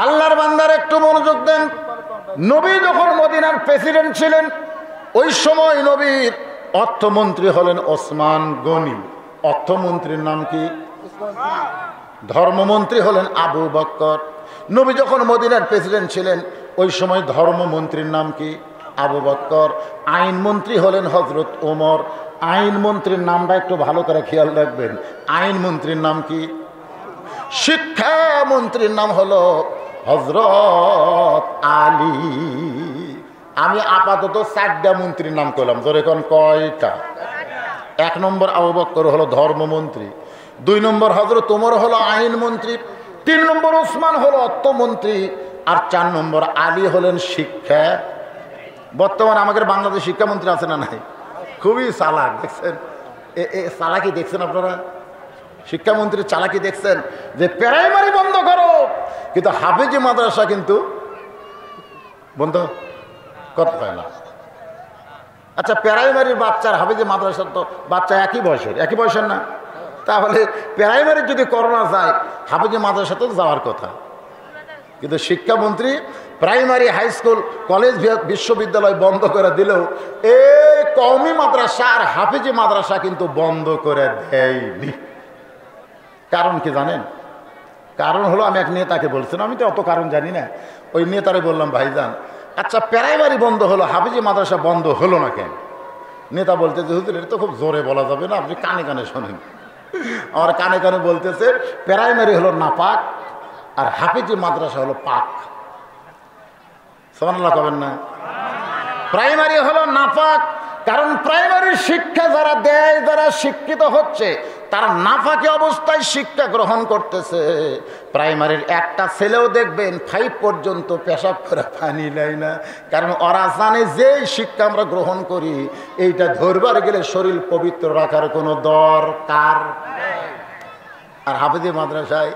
আল্লাহর বান্দার একটু মনোযোগ দেন। নবী যখন মদিনার প্রেসিডেন্ট ছিলেন, ওই সময় নবীর অর্থমন্ত্রী হলেন ওসমান গনি। অর্থমন্ত্রীর নাম কি? ধর্মমন্ত্রী হলেন আবু বকর। নবী যখন মদিনার প্রেসিডেন্ট ছিলেন, ওই সময় ধর্মমন্ত্রীর নাম কি? আবু বকর। আইনমন্ত্রী হলেন হজরত ওমর। আইনমন্ত্রীর নামটা একটু ভালো করে খেয়াল রাখবেন। আইনমন্ত্রীর নাম কি? শিক্ষামন্ত্রীর নাম হলো হজরত আলী। আমি আপাতত 4টা মন্ত্রীর নাম করলাম, ধরে কোন কয়টা? 1 নম্বর আবু বকর হলো ধর্মমন্ত্রী, 2 নম্বর হজরত ওমর হলো আইনমন্ত্রী, 3 নম্বর ওসমান হলো অর্থমন্ত্রী, আর 4 নম্বর আলী হলেন শিক্ষা। বর্তমানে আমাদের বাংলাদেশ শিক্ষামন্ত্রী আছে না নাই? খুবই চালাক, দেখছেন? চালাকি দেখছেন আপনারা? শিক্ষামন্ত্রীর চালাকি দেখছেন? যে প্রাইমারি বন্ধ করো, কিন্তু হাফেজি মাদ্রাসা কিন্তু বন্ধ করতে হয় না। আচ্ছা, প্রাইমারির বাচ্চার হাফেজি মাদ্রাসার তো বাচ্চা একই বয়সের না? তাহলে প্রাইমারির যদি করোনা যায়, হাফেজি মাদ্রাসা তো যাওয়ার কথা। কিন্তু শিক্ষামন্ত্রী প্রাইমারি, হাই স্কুল, কলেজ, বিশ্ববিদ্যালয় বন্ধ করে দিলেও এই কওমি মাদ্রাসা আর হাফেজি মাদ্রাসা কিন্তু বন্ধ করে দেয়নি। কারণ কি জানেন? কারণ হলো, আমি এক নেতাকে বলছিলাম, আমি তো অত কারণ জানি না, ওই নেতারে বললাম, ভাইজান আচ্ছা প্রাইমারি বন্ধ হলো, হাফেজি মাদ্রাসা বন্ধ হলো না কেন? নেতা বলতেছে, হুজুর এটা তো খুব জোরে বলা যাবে না, আপনি কানে কানে শোনেন। আমার কানে কানে বলতেছে, প্রাইমারি হলো নাপাক আর হাফেজি মাদ্রাসা হলো পাক। সুবহানাল্লাহ কবেন না? প্রাইমারি হলো নাপাক, কারণ প্রাইমারির শিক্ষা যারা দেয়, যারা শিক্ষিত হচ্ছে, তারা নাফাকি অবস্থায় শিক্ষা গ্রহণ করতেছে। প্রাইমারির একটা ছেলেও দেখবেন 5 পর্যন্ত পেশাব করে পানি নেয় না, কারণ ওরা জানে যে শিক্ষা আমরা গ্রহণ করি, এইটা ধরবার গেলে শরীর পবিত্র রাখার কোনো দরকার। আর হাফেজি মাদ্রাসায়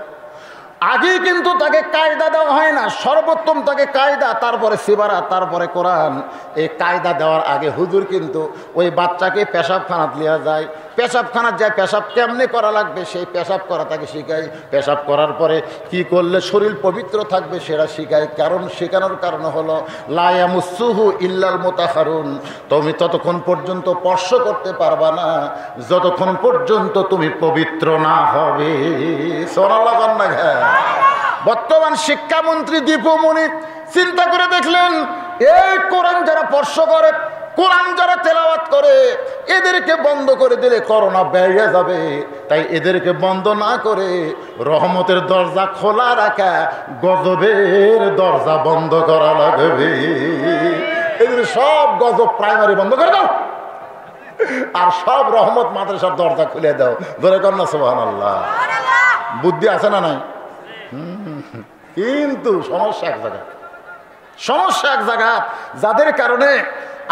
আগে কিন্তু তাকে কায়দা দেওয়া হয় না, সর্বোত্তম তাকে কায়দা, তারপরে সিবারা, তারপরে কোরআন। এই কায়দা দেওয়ার আগে হুজুর কিন্তু ওই বাচ্চাকে পেশাবখানাত লিয়া যায়, পেশাবখানাত যায় পেশাব কেমনে করা লাগবে সেই পেশাব করা তাকে শিখায়, পেশাব করার পরে কি করলে শরীর পবিত্র থাকবে সেটা শিখায়। কারণ শেখানোর কারণ হলো লা ইয়ামুসসুহু ইল্লাল মুতাহহারুন, তুমি ততক্ষণ পর্যন্ত স্পর্শ করতে পারবা না যতক্ষণ পর্যন্ত তুমি পবিত্র না হবে। সুবহানাল্লাহ বন্না। বর্তমান শিক্ষামন্ত্রী দীপু মনি চিন্তা করে দেখলেন, এই কোরআন যারা স্পর্শ করে, কোরআন যারা তেলাওয়াত করে, এদেরকে বন্ধ করে দিলে করোনা বেড়ে যাবে, তাই এদেরকে বন্ধ না করে রহমতের দরজা খোলা রাখা, গজবের দরজা বন্ধ করা লাগবে। এদের সব গজব প্রাইমারি বন্ধ করে দাও, আর সব রহমত মাদ্রাসার দরজা খুলে দাও। ধরে কর না সুবহানাল্লাহ। বুদ্ধি আছে না নাই? কিন্তু সমস্যা এক জায়গা, যাদের কারণে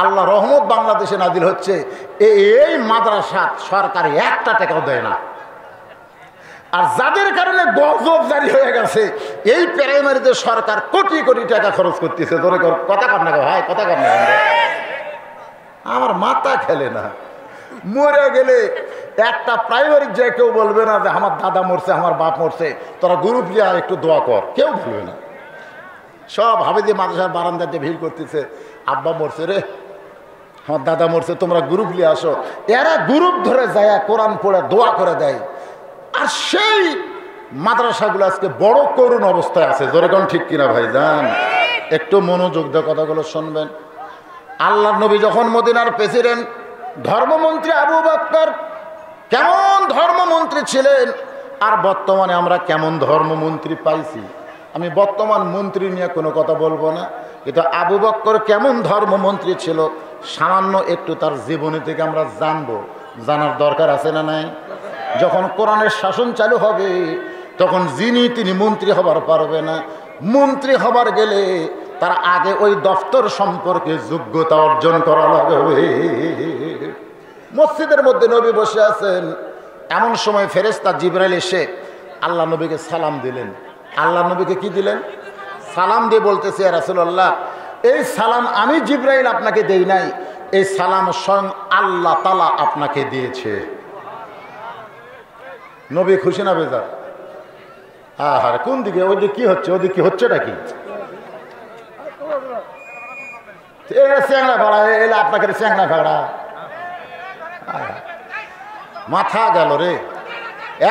আল্লাহ রহমত বাংলাদেশে নাজিল হচ্ছে, এই মাদ্রাসা সরকার 1 টাকাও দেয় না। আর যাদের কারণে গজব জারি হয়ে গেছে, এই প্রাইমারিতে সরকার কোটি কোটি টাকা খরচ করতেছে। ধরে কথা কর না ভাই, কথা কর না, আমার মাথা খেলে না। মরে গেলে একটা প্রাইমারি যে কেউ বলবে না যে আমার দাদা মরছে, আমার বাপ মরছে, তোরা গ্রুপ নিয়ে একটু দোয়া কর, কেউ বলবে না। সব হাফেজি মাদ্রাসার বারান্দাতে ভিড় করতেছে, আব্বা মরছে রে, আমার দাদা মরছে, তোমরা গ্রুপ নিয়ে আসো। এরা গ্রুপ ধরে যায়, কোরআন পড়ে দোয়া করে দেয়। আর সেই মাদ্রাসাগুলো আজকে বড় করুণ অবস্থায় আছে। যেরকম ঠিক কিনা ভাইজান? একটু মনোযোগ দিয়ে কথাগুলো শুনবেন। আল্লাহর নবী যখন মদিনার প্রেসিডেন্ট, ধর্মমন্ত্রী আবু বকর কেমন ধর্মমন্ত্রী ছিলেন, আর বর্তমানে আমরা কেমন ধর্মমন্ত্রী পাইছি। আমি বর্তমান মন্ত্রী নিয়ে কোনো কথা বলবো না, কিন্তু আবু বকর কেমন ধর্মমন্ত্রী ছিল সামান্য একটু তার জীবনী থেকে আমরা জানবো, জানার দরকার আছে না নাই? যখন কোরআনের শাসন চালু হবে, তখন তিনি মন্ত্রী হবার পারবে না। মন্ত্রী হবার গেলে তার আগে ওই দফতর সম্পর্কে যোগ্যতা অর্জন করা লাগবে। মসজিদের মধ্যে নবী বসে আছেন, এমন সময় ফেরেশতা জিবরাইল এসে আল্লাহ নবীকে সালাম দিলেন। আল্লাহ নবীকে কি দিলেন? সালাম দিয়ে বলতেছে, ইয়া রাসূলুল্লাহ, এই সালাম আমি জিবরাইল আপনাকে দেই নাই, এই সালাম স্বয়ং আল্লাহ তাআলা আপনাকে দিয়েছে। নবী খুশি না বেজার? হ্যাঁ কোন দিকে? ওই দিকে কি হচ্ছে? ওই দিকে কি হচ্ছে নাকি? চ্যাংড়া ভাড়া এলে আপনাকে চ্যাংড়া ভাড়া মাথা গেল রে।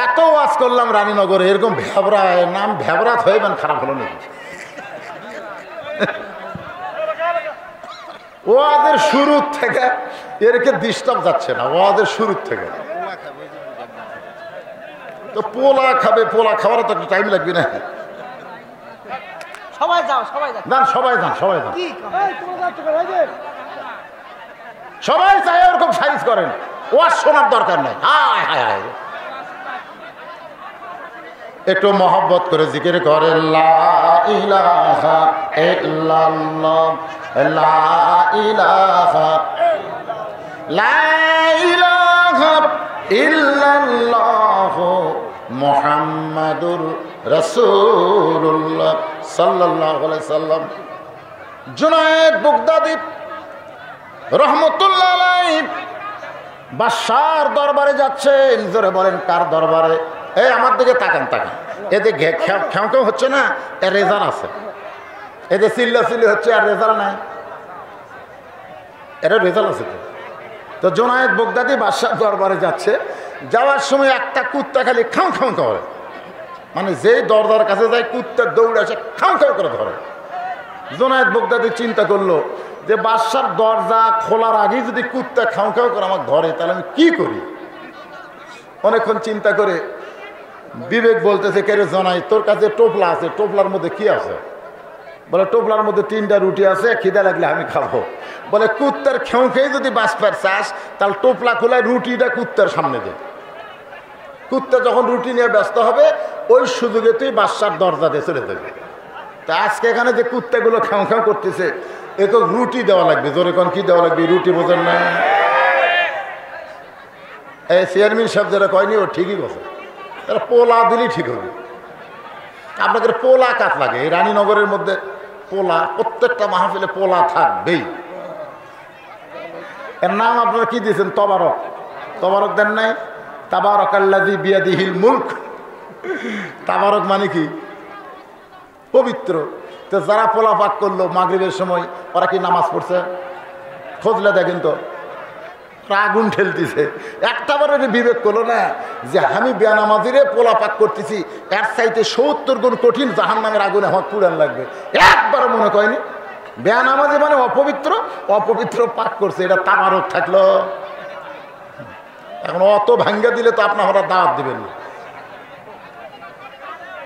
এত ওয়াজ করলাম রানীনগরে, এরকম ভ্যাবরা নাম ভ্যাবরাত হয়ে মানে খারাপ হলো নাকি? ওয়াদের শুরু থেকে এরকে ডিস্টার্ব যাচ্ছে না, ওয়াদের শুরু থেকে। তো পোলা খাবে, পোলা খাওয়ার তো একটু টাইম লাগবে না? সবাই যাও, সবাই যাও, সবাই যান, সবাই যান, সবাই চাই ওরকম সাইজ করেন, ওয়াজ শোনার দরকার নাই। হায় হায় হায়, একটু মহব্বত করে জিকির করেন লা ইলাহা ইল্লাল্লাহ, লা ইলাহা, লা ইলাহা ইল্লাল্লাহ মুহাম্মাদুর রাসূলুল্লাহ সাল্লাল্লাহু আলাইহি সাল্লাম। জুনায়েদ বাগদাদী রহমতুল্লাহ আলাইহি বাদশার দরবারে যাচ্ছেন। জোরে বলেন কার দরবারে? এই আমার দিকে তাকান, তাকান। এতে খেউ কেউ হচ্ছে না, এর রেজাল্ট আছে। এতে চিল্লাচিল্লি হচ্ছে, আর রেজাল্ট নাই। এটা রেজাল্ট আছে। তো জুনায়েদ বাগদাদী বাদশার দরবারে যাচ্ছে, যাওয়ার সময় একটা কুত্তা খালি খাও খাও করে, মানে যেই দরজার কাছে যায় কুত্তা দৌড়ে আসে খাও খাও করে ধরে। জুনায়েদ বাগদাদী চিন্তা করলো যে বাদশার দরজা খোলার আগেই যদি কুত্তা খাও খাও করে আমার ধরে, তাহলে আমি কি করি? অনেকক্ষণ চিন্তা করে বিবেক বলতেছে, কে রে জনাই, তোর কাছে টোপলা আছে, টোপলার মধ্যে কি আছে? বলে টোপলার মধ্যে 3টা রুটি আছে, খিদা লাগলে আমি খাবো। বলে কুত্তার খেউ খেয়ে যদি বাঁচবার চাস, তাহলে টোপলা খোলায় রুটিটা কুত্তার সামনে দে। কুত্তা যখন রুটি নিয়ে ব্যস্ত হবে, ওই সুযোগে তুই বাদশার দরজা দিয়ে চলে যাবে। তা আজকে এখানে যে কুত্তাগুলো খেউ খেউ করতেছে, এ তো রুটি দেওয়া লাগবে। জোরে কোন কি দেওয়া লাগবে? রুটি বোঝেন না? এই চেয়ারম্যান সাহেব যারা কয়নি, ও ঠিকই বসে, তারা পোলা দিলেই ঠিক হবে। আপনাদের পোলা কাত লাগে। এই রানীনগরের মধ্যে পোলা, প্রত্যেকটা মাহফিলে পোলা থাকবেই। এর নাম আপনারা কি দিয়েছেন? তবারক। তবারক দেন নাই? তাবারাকাল্লাযী বিয়াদিহিল মুলক। তাবারক মানে কি? পবিত্র। তো যারা পোলা পাক করলো মাগরিবের সময়, ওরা কি নামাজ পড়ছে? খোঁজলে দেখেন তো, আগুন ঠেলতেছে। একটা বারে বিবেক করলো না যে আমি বেনামাজিরে পোলা পাক করতেছি, এর চাইতে 70 গুণ কঠিন জাহান্নামের আগুনে আমার পুরান লাগবে। একবার মনে করেনি বেনামাজি মানে অপবিত্র, অপবিত্র পাক করছে, এটা তাবারক থাকলো। এখন অত ভাঙ্গা দিলে তো আপনারা দাওয়াত দিবেন না।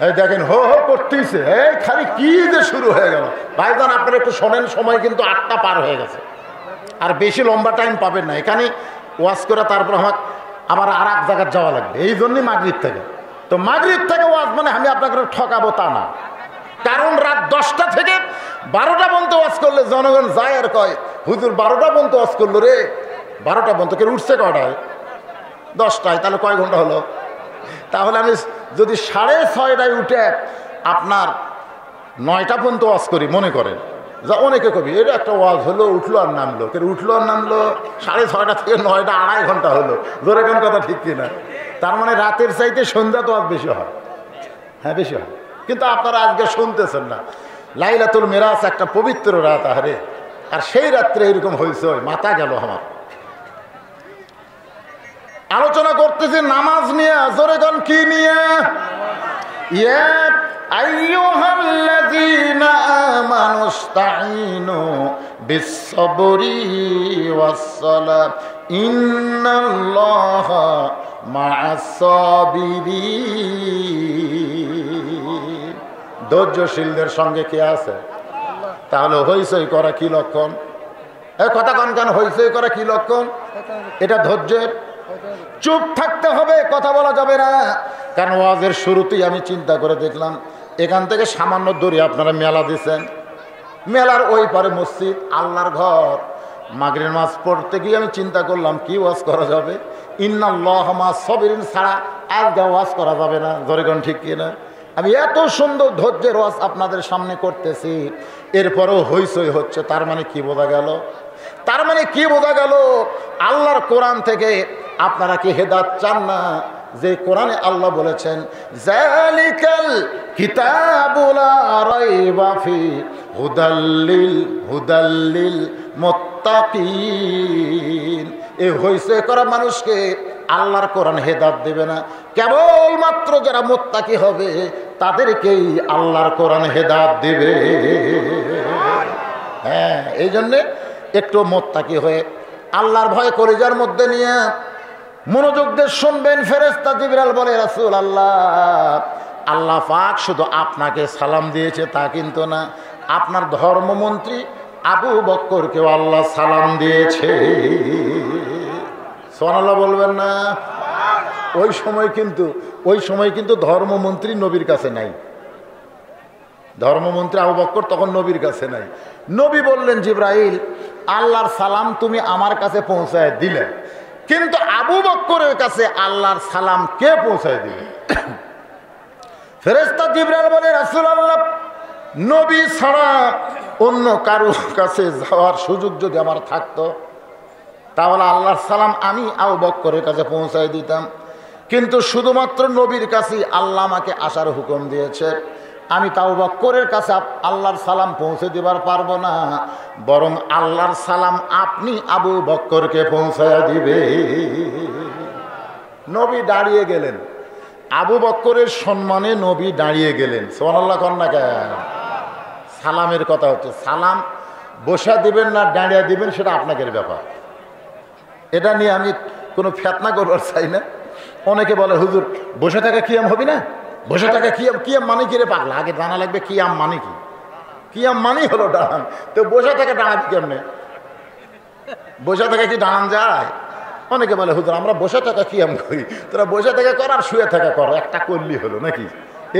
এই দেখেন হো হো করতেছে, এই খালি কি যে শুরু হয়ে গেল। ভাইজান আপনারা একটু শোনেন, সময় কিন্তু 8টা পার হয়ে গেছে, আর বেশি লম্বা টাইম পাবেন না। এখানে ওয়াজ করে তারপর আমার আর এক জায়গায় যাওয়া লাগবে, এই জন্যই মাগরিব থেকে। তো মাগরিব থেকে ওয়াজ মানে আমি আপনাকে ঠকাবো তা না, কারণ রাত 10টা থেকে 12টা পর্যন্ত ওয়াজ করলে জনগণ যায় আর কয় হুজুর 12টা পর্যন্ত ওয়াজ করলো রে। 12টা পর্যন্ত কেউ উঠছে কয়টায়? 10টায়। তাহলে কয় ঘন্টা হলো? তাহলে আমি যদি 6:30টায় উঠে আপনার 9টা পর্যন্ত ওয়াজ করি, মনে করেন যা অনেকে কবি এটা একটা ওয়াজ হলো, উঠলো আর নামলো। কেউ উঠলো আর নামলো 6:30 থেকে 9টা, 2.5 ঘন্টা হলো। ধরে কোন কথা ঠিক কিনা? তার মানে রাতের চাইতে সন্ধ্যা তো আজ বেশি হয়। হ্যাঁ বেশি হয়, কিন্তু আপনারা আজকে শুনতেছেন না। লাইলাতুল মিরাজ একটা পবিত্র রাত, আরে আর সেই রাত্রে এরকম হয়েছে, মাথা গেল আমার। আলোচনা করতেছি নামাজ নিয়ে। জোরে গান কি নিয়ে? ইয়া আইয়ুহাল্লাযীনা আমানুস্তাঈনু বিস-সাবরি ওয়াস-সালাহ ইন্নাল্লাহা মা'আস-সাবিরিন। ধৈর্যশীলদের সঙ্গে কে আছে? তাহলে হইচই করা কি লক্ষণ? এই কথা কন কেন? হইচই করা কি লক্ষণ? এটা ধৈর্যের। চুপ থাকতে হবে, কথা বলা যাবে না। কারণ ওয়াজের শুরুতেই আমি চিন্তা করে দেখলাম, এখান থেকে সামান্য দূরে আপনারা মেলা দিচ্ছেন, মেলার ওই পারে মসজিদ, আল্লাহর ঘর। মাগরিবের নামাজ পড়তে গিয়ে আমি চিন্তা করলাম কি ওয়াজ করা যাবে। ইন্নাল্লাহা মা'আস-সাবিরিন ছাড়া আজকে ওয়াজ করা যাবে না। জোরে কোন ঠিক কিনা? আমি এত সুন্দর ধৈর্যের ওয়াজ আপনাদের সামনে করতেছি, এরপরেও হইচই হচ্ছে। তার মানে কি বোঝা গেল? তার মানে কি বোঝা গেল? আল্লাহর কোরআন থেকে আপনারা কি হেদায়েত চান না? যে কোরআনে আল্লাহ বলেছেন যালিকাল কিতাবু লা রাইবা ফি হুদাল্লিল মুত্তাকিন। এই হইছে করা মানুষকে আল্লাহর কোরআন হেদায়েত দেবে না, কেবলমাত্র যারা মুত্তাকি হবে তাদেরকেই আল্লাহর কোরআন হেদায়েত দেবে। হ্যাঁ, এই জন্যে একটু মুত্তাকি হয়ে আল্লাহর ভয় কলিজার মধ্যে নিয়ে মনোযোগ দিয়ে শুনবেন। ফেরেশতা জিবরাইল বলে, রাসূলুল্লাহ, আল্লাহ পাক শুধু আপনাকে সালাম দিয়েছে তা কিন্তু না, আপনার ধর্মমন্ত্রী আবু বকরকেও আল্লাহ সালাম দিয়েছে। সুবহানাল্লাহ বলবেন না? ওই সময় কিন্তু ধর্মমন্ত্রী নবীর কাছে নাই। ধর্মমন্ত্রী আবু বকর তখন নবীর কাছে নাই। নবী বললেন, জিবরাইল, আল্লাহর সালাম তুমি আমার কাছে পৌঁছায় দিলে, কিন্তু আবু বকরের কাছে আল্লাহর সালাম কে পৌঁছায় দিবে? ফেরেশতা জিবরাইল বলে, রাসূলুল্লাহ, নবী ছাড়া অন্য কারো কাছে যাওয়ার সুযোগ যদি আমার থাকতো তাহলে আল্লাহর সালাম আমি আবু বকরের কাছে পৌঁছায় দিতাম, কিন্তু শুধুমাত্র নবীর কাছেই আল্লাহ আমাকে আসার হুকুম দিয়েছে। আমি আবু বকরের কাছে আল্লাহর সালাম পৌঁছে দিবার পারবো না, বরং আল্লাহর সালাম আপনি আবু বকরকে পৌঁছায় দিবে। নবী দাঁড়িয়ে গেলেন, আবু বকরের সম্মানে নবী দাঁড়িয়ে গেলেন। সুবহানাল্লাহ কন্যা কেন? সালামের কথা হচ্ছে, সালাম বসা দিবেন না দাঁড়িয়ে দিবেন সেটা আপনাদের ব্যাপার। এটা নিয়ে আমি কোনো ফেতনা করবার চাই না। অনেকে বলে, হুজুর বসে থাকা কিয়াম হবে না? বসে থাকা কিয়াম মানে কি রে পাগলা? আগে জানা লাগবে কিয়াম মানে কি। কিয়াম মানে হলো দাঁড়ান, তো বসে থাকা দাঁড়াবি কেমনে? বসে থাকা কি দাঁড়ান যায়? অনেকে বলে, হুজুর আমরা বসে থাকা কিয়াম করি। তোরা বসে থাকা কর আর শুয়ে থাকা কর, একটা করলি হলো নাকি?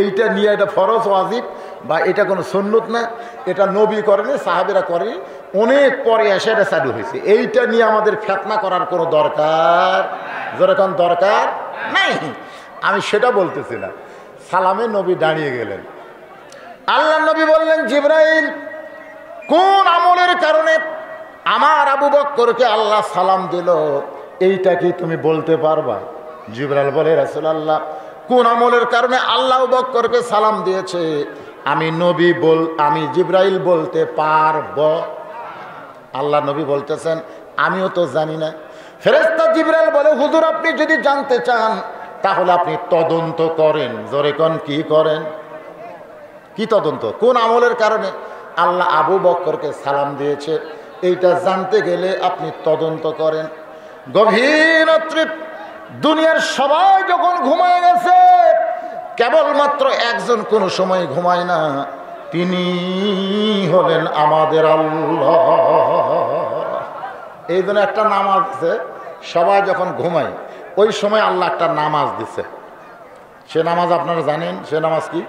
এইটা নিয়ে এটা ফরজ ওয়াজিব বা এটা কোনো সুন্নত না, এটা নবী করেনি, সাহাবীরা করেনি, অনেক পরে এসে এটা চালু হয়েছে। এইটা নিয়ে আমাদের ফিতনা করার কোনো দরকার যেরকম দরকার নাই। আমি সেটা বলতেছি না। সালামে নবী দাঁড়িয়ে গেলেন। আল্লাহ নবী বললেন, জিবরাইল, কোন আমলের কারণে আমার আবু বকরকে আল্লাহ সালাম দিল এইটা কি তুমি বলতে পারবা? জিবরাইল বলে, রাসূলুল্লাহ, কোন আমলের কারণে আল্লাহ আবু বকরকে সালাম দিয়েছে আমি জিবরাইল বলতে পারবো। আল্লাহ নবী বলতেছেন, আমিও তো জানি না। ফেরেশতা জিবরাইল বলে, হুজুর আপনি যদি জানতে চান তাহলে আপনি তদন্ত করেন। জোরে কোন, কি করেন? কি তদন্ত? কোন আমলের কারণে আল্লাহ আবু বকরকে সালাম দিয়েছে এইটা জানতে গেলে আপনি তদন্ত করেন। গভীর রাত্রে দুনিয়ার সবাই যখন ঘুমায় গেছে, কেবলমাত্র একজন কোন সময় ঘুমায় না, তিনি হলেন আমাদের আল্লাহ। এই জন্য একটা নামাজ আছে, সবাই যখন ঘুমায় ওই সময় আল্লাহ একটা নামাজ দিছে। সে নামাজ আপনারা জানেন? সে নামাজ কি?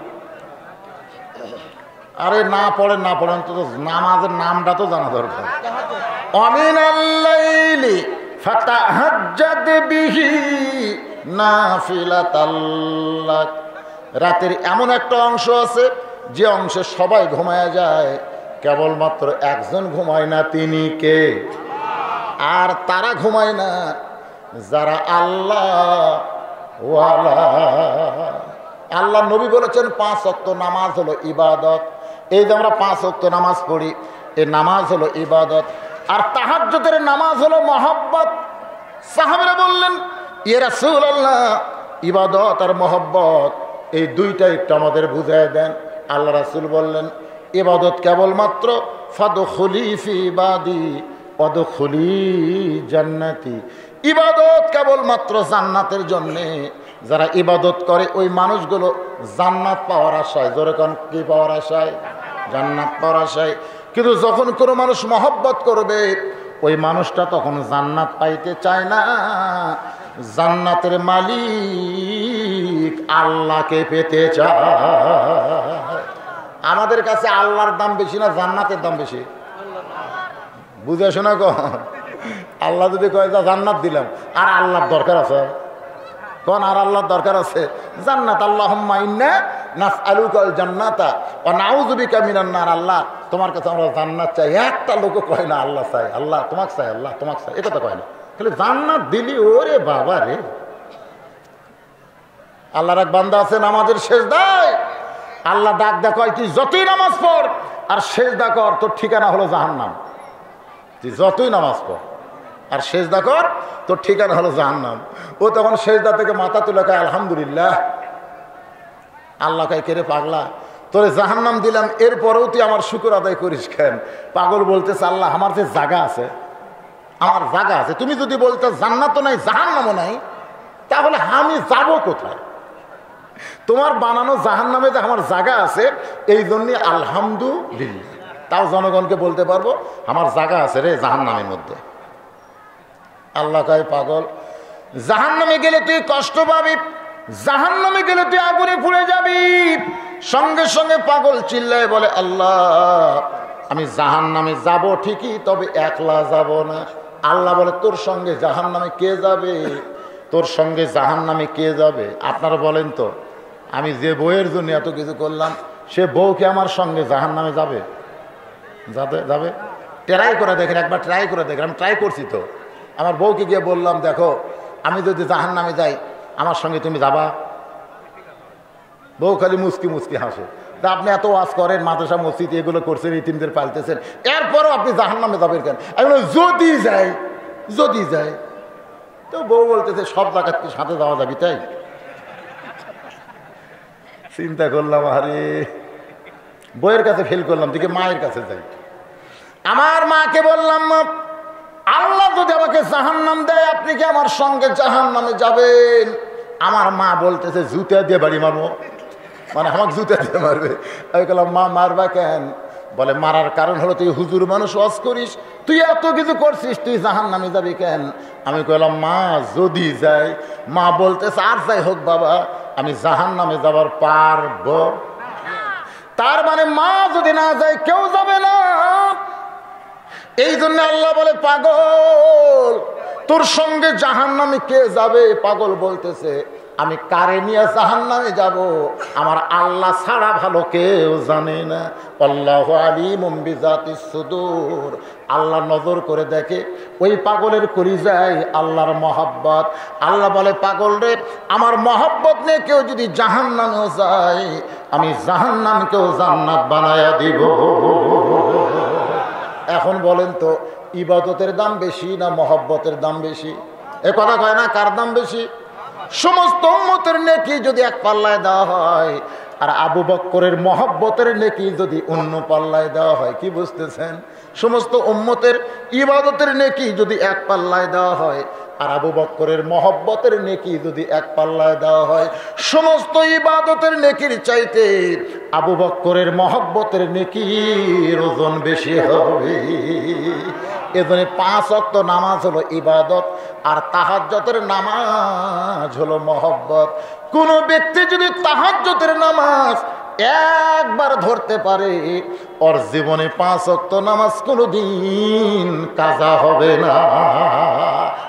আরে না পড়েন তো নামাজের নামটা তো জানা দরকার। অমিনাল লাইলি ফাতাহাজ্জাদ বিহি নাফিলাতাল লাক। রাতের এমন একটা অংশ আছে যে অংশে সবাই ঘুমায় যায়, কেবলমাত্র একজন ঘুমায় না, তিনি কে? আর তারা ঘুমায় না যারা আল্লাহ ওয়ালা। আল্লাহ নবী বলেছেন 5 ওয়াক্ত নামাজ হলো ইবাদত। এই যে আমরা 5 ওয়াক্ত নামাজ পড়ি, এই নামাজ হলো ইবাদত। আর তাহাজ্জুদের নামাজ হলো মহব্বত। সাহাবীরা বললেন, ইয়া রাসূলুল্লাহ, ইবাদত আর মহব্বত এই দুইটা একটু আমাদের বুঝায় দেন। আল্লাহ রাসূল বললেন, ইবাদত কেবলমাত্র ফাদখুলি ফি ইবাদি ওয়াদখুলি জান্নাতি। ইবাদত কেবলমাত্র জান্নাতের জন্যে। যারা ইবাদত করে ওই মানুষগুলো জান্নাত পাওয়ার আশায়, যেরকম কি পাওয়ার আশায়? জান্নাত পাওয়ার আশায়। কিন্তু যখন কোনো মানুষ মহব্বত করবে ওই মানুষটা তখন জান্নাত পাইতে চায় না, জান্নাতের মালিক আল্লাহকে পেতে চায়। আমাদের কাছে আল্লাহর দাম বেশি না জান্নাতের দাম বেশি? বুঝে শোনা কন? আল্লাহ যদি কয় যা জান্নাত দিলাম, আর আল্লাহর দরকার আছে কোন? আর আল্লাহর দরকার আছে জান্নাত। আল্লাহুম্মা ইন্না নাসআলুকাল জান্নাতা ওয়া নাউযু বিকা মিনান নার। আল্লাহ তোমার কাছে আমরা জান্নাত চাই। একটা লোক কয় না আল্লাহ চাই, আল্লাহ তোমাকে চাই, আল্লাহ তোমাকে চাই, এটা তো কয় না। খালি জান্নাত দিলি, ওরে বাবা রে। আল্লাহর এক বান্দা আছে নামাজের সেজদায়, আল্লাহ ডাক দেখ তুই যতই নামাজ পড় আর সেজদা কর, তোর ঠিকানা হলো জাহান্নাম। তুই যতই নামাজ পড় আর সেজদা কর, তোর ঠিকানা হলো জাহান্নাম। ও তখন সেজদা থেকে মাথা তুলে কয় আলহামদুলিল্লাহ। আল্লাহ কয় কেরে পাগলা, তোরে জাহান্নাম দিলাম, এরপরেও তুই আমার শুকর আদায় করিস কেন? পাগল বলতেছে আল্লাহ আমার যে জায়গা আছে, আমার জায়গা আছে, তুমি যদি বলতে জান্নাতও নাই জাহান্নামও নাই, তাহলে আমি যাব কোথায়? তোমার বানানো জাহান্নামে যে আমার জায়গা আছে, এই জন্য আলহামদুলিল্লাহ। তাও জনগণকে বলতে পারবো আমার জায়গা আছে রে জাহান্নামের মধ্যে। আল্লাহ কয় পাগল, জাহান্নামে গেলে তুই কষ্ট পাবি, জাহান্নামে গেলে তুই আগুনে পুড়ে যাবি। সঙ্গে সঙ্গে পাগল চিল্লায় বলে আল্লাহ আমি জাহান্নামে যাব ঠিকই, তবে একলা যাব না। আল্লাহ বলে তোর সঙ্গে জাহান্নামে কে যাবে? তোর সঙ্গে জাহান্নামে কে যাবে? আপনারা বলেন তো, আমি যে বউয়ের জন্য এত কিছু করলাম, সে বউকে আমার সঙ্গে জাহান্নামে যাবে? যাবে? যাবে? ট্রাই করে দেখেন, একবার ট্রাই করে দেখেন। আমি ট্রাই করছি তো। আমার বউকে গিয়ে বললাম দেখো আমি যদি জাহান্নামে যাই আমার সঙ্গে তুমি যাবা? বউ খালি মুচকি মুচকি হাসে। তা আপনি এত ওয়াজ করেন, মাদ্রাসা মসজিদ এগুলো করছেন, ইতিমদের পালতেছেন, এরপরও আপনি জাহান্নামে যাবেন কেন? আমি বললাম যদি যাই, যদি যাই। তো বউ বলতেছে সব জায়গার কি সাথে যাওয়া যাবি? তাই চিন্তা করলাম, আরে বইয়ের কাছে ফেল করলাম, দিকে মায়ের কাছে যাই। আমার মাকে বললাম আল্লাহ যদি আমাকে জাহান্নাম দেয় আপনি কি আমার সঙ্গে জাহান্নামে যাবেন? আমার মা বলতেছে জুতা দিয়ে বাড়ি মারবো, মানে আমাকে জুতা দিয়ে মারবে। আমি বললাম মা মারবা কেন? বলে মারার কারণ হলো তুই হুজুর মানুষ ওয়াজ করিস, তুই এত কিছু করছিস, তুই জাহান্নামে যাবি কেন? আমি কইলাম মা যদি যাই। মা বলতেছে আর যাই হোক বাবা, আমি জাহান্নামে যাবার পারবো। তার মানে মা যদি না যায় কেউ যাবে না। এই জন্য আল্লাহ বলে পাগল তোর সঙ্গে জাহান্নামে কে যাবে? পাগল বলতেছে আমি কারে নিয়ে জাহান্নামে যাব আমার আল্লাহ ছাড়া ভালো কেউ জানে না। আল্লাহু আলিমুম বিযাতিস সুদূর। আল্লাহ নজর করে দেখে ওই পাগলের কলিজায় আল্লাহর মহব্বত। আল্লাহ বলে পাগল রে আমার মহব্বত নিয়ে কেউ যদি জাহান্নামেও যায় আমি জাহান্নামকেও জান্নাত বানায়া দিব। এখন বলেন তো ইবাদতের দাম বেশি না মহব্বতের দাম বেশি? এ কথা কয় না, কার দাম বেশি? সমস্ত উম্মতের নেকি যদি এক পাল্লায় দেওয়া হয় আর আবু বকরের মহব্বতের নেকি যদি অন্য পাল্লায় দেওয়া হয়, কি বুঝতেছেন? সমস্ত উম্মতের ইবাদতের নেকি যদি এক পাল্লায় দেওয়া হয় আর আবু বকরের মহব্বতের নেকি যদি এক পাল্লায় দেওয়া হয়, সমস্ত ইবাদতের নেকির চাইতে আবু বকরের মহব্বতের নেকির ওজন বেশি হবে। এজন্য 5 ওয়াক্ত নামাজ হলো ইবাদত আর তাহাজ্জুদের নামাজ হলো মহব্বত। কোন ব্যক্তি যদি তাহাজ্জুদের নামাজ একবার ধরতে পারে ওর জীবনে 5 ওয়াক্ত নামাজ কোনোদিন কাজা হবে না।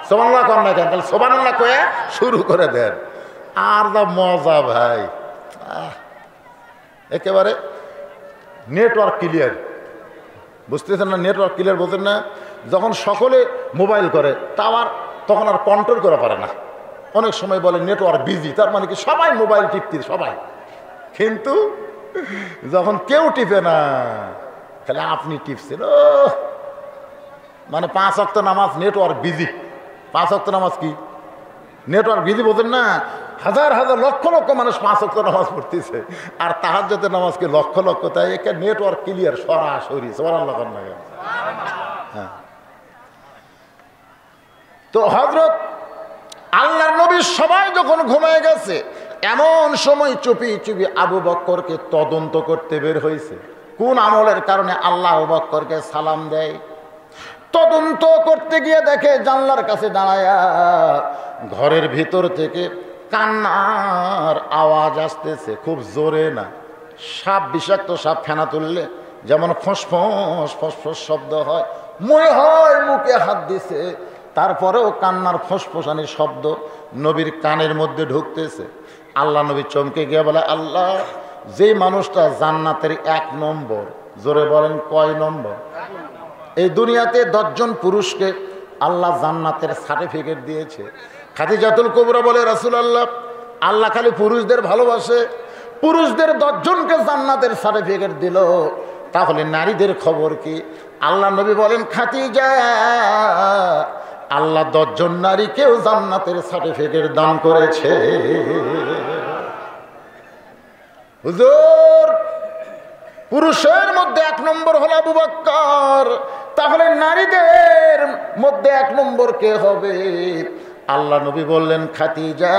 সুবহানাল্লাহ কোন না কেন? তাহলে সুবহানাল্লাহ কয়ে শুরু করে দেন। আর যা মজা ভাই, একেবারে নেটওয়ার্ক ক্লিয়ার। বুঝতেছেন না? নেটওয়ার্ক ক্লিয়ার বোঝেন না? যখন সকলে মোবাইল করে টাওয়ার তখন আর কন্ট্রোল করা পারে না। অনেক সময় বলে নেটওয়ার্ক বিজি, তার মানে কি সবাই মোবাইল টিপতে সবাই, কিন্তু যখন কেউ টিপে না তাহলে আপনি টিপছেন, ও মানে 5 ওয়াক্ত নামাজ নেটওয়ার্ক বিজি। 5 ওয়াক্ত নামাজ কি নেটওয়ার্ক বিজি বোঝেন না? হাজার হাজার লক্ষ লক্ষ মানুষ 5 ওয়াক্ত নামাজ পড়তেছে আর তাহাজ্জুদের নামাজকে লক্ষ লক্ষ, তাই একে নেটওয়ার্ক ক্লিয়ার সরাসরি। সুবহানাল্লাহ না? হ্যাঁ। তো হযরত আল্লাহর নবী সবাই যখন ঘুমায় গেছে এমন সময় চুপি চুপি আবু বকরকে তদন্ত করতে বের হয়েছে। কোন আমলের কারণে আল্লাহ আবু বকরকে সালাম দেয়? তদন্ত করতে গিয়ে দেখে জানলার কাছে দাঁড়ায়া ঘরের ভিতর থেকে কান্নার আওয়াজ আসতেছে, খুব জোরে না, সাপ, বিষাক্ত সাপ ফেনা তুললে যেমন ফসফস ফসফস শব্দ হয়, মনে হয় মুখে হাত দিছে, তারপরেও কান্নার ফসফসানির শব্দ নবীর কানের মধ্যে ঢুকতেছে। আল্লাহ নবী চমকে গিয়ে বলে আল্লাহ, যে মানুষটা জান্নাতের 1 নম্বর, জোরে বলেন কয় নম্বর? এই দুনিয়াতে 10 জন পুরুষকে আল্লাহ জান্নাতের সার্টিফিকেট দিয়েছে। খাদিজাতুল কুবরা বলে রাসূলুল্লাহ আল্লাহ খালি পুরুষদের ভালোবাসে, পুরুষদের 10 জনকে জান্নাতের সার্টিফিকেট দিল, তাহলে নারীদের খবর কি? আল্লাহ নবী বলেন, খাদিজা, আল্লাহ 10 জন নারীকেও জান্নাতের সার্টিফিকেট দান করেছে। হুজুর, পুরুষের মধ্যে 1 নম্বর হলো আবু বকর, তাহলে নারীদের মধ্যে 1 নম্বর কে হবে? আল্লাহ নবী বললেন, খাদিজা,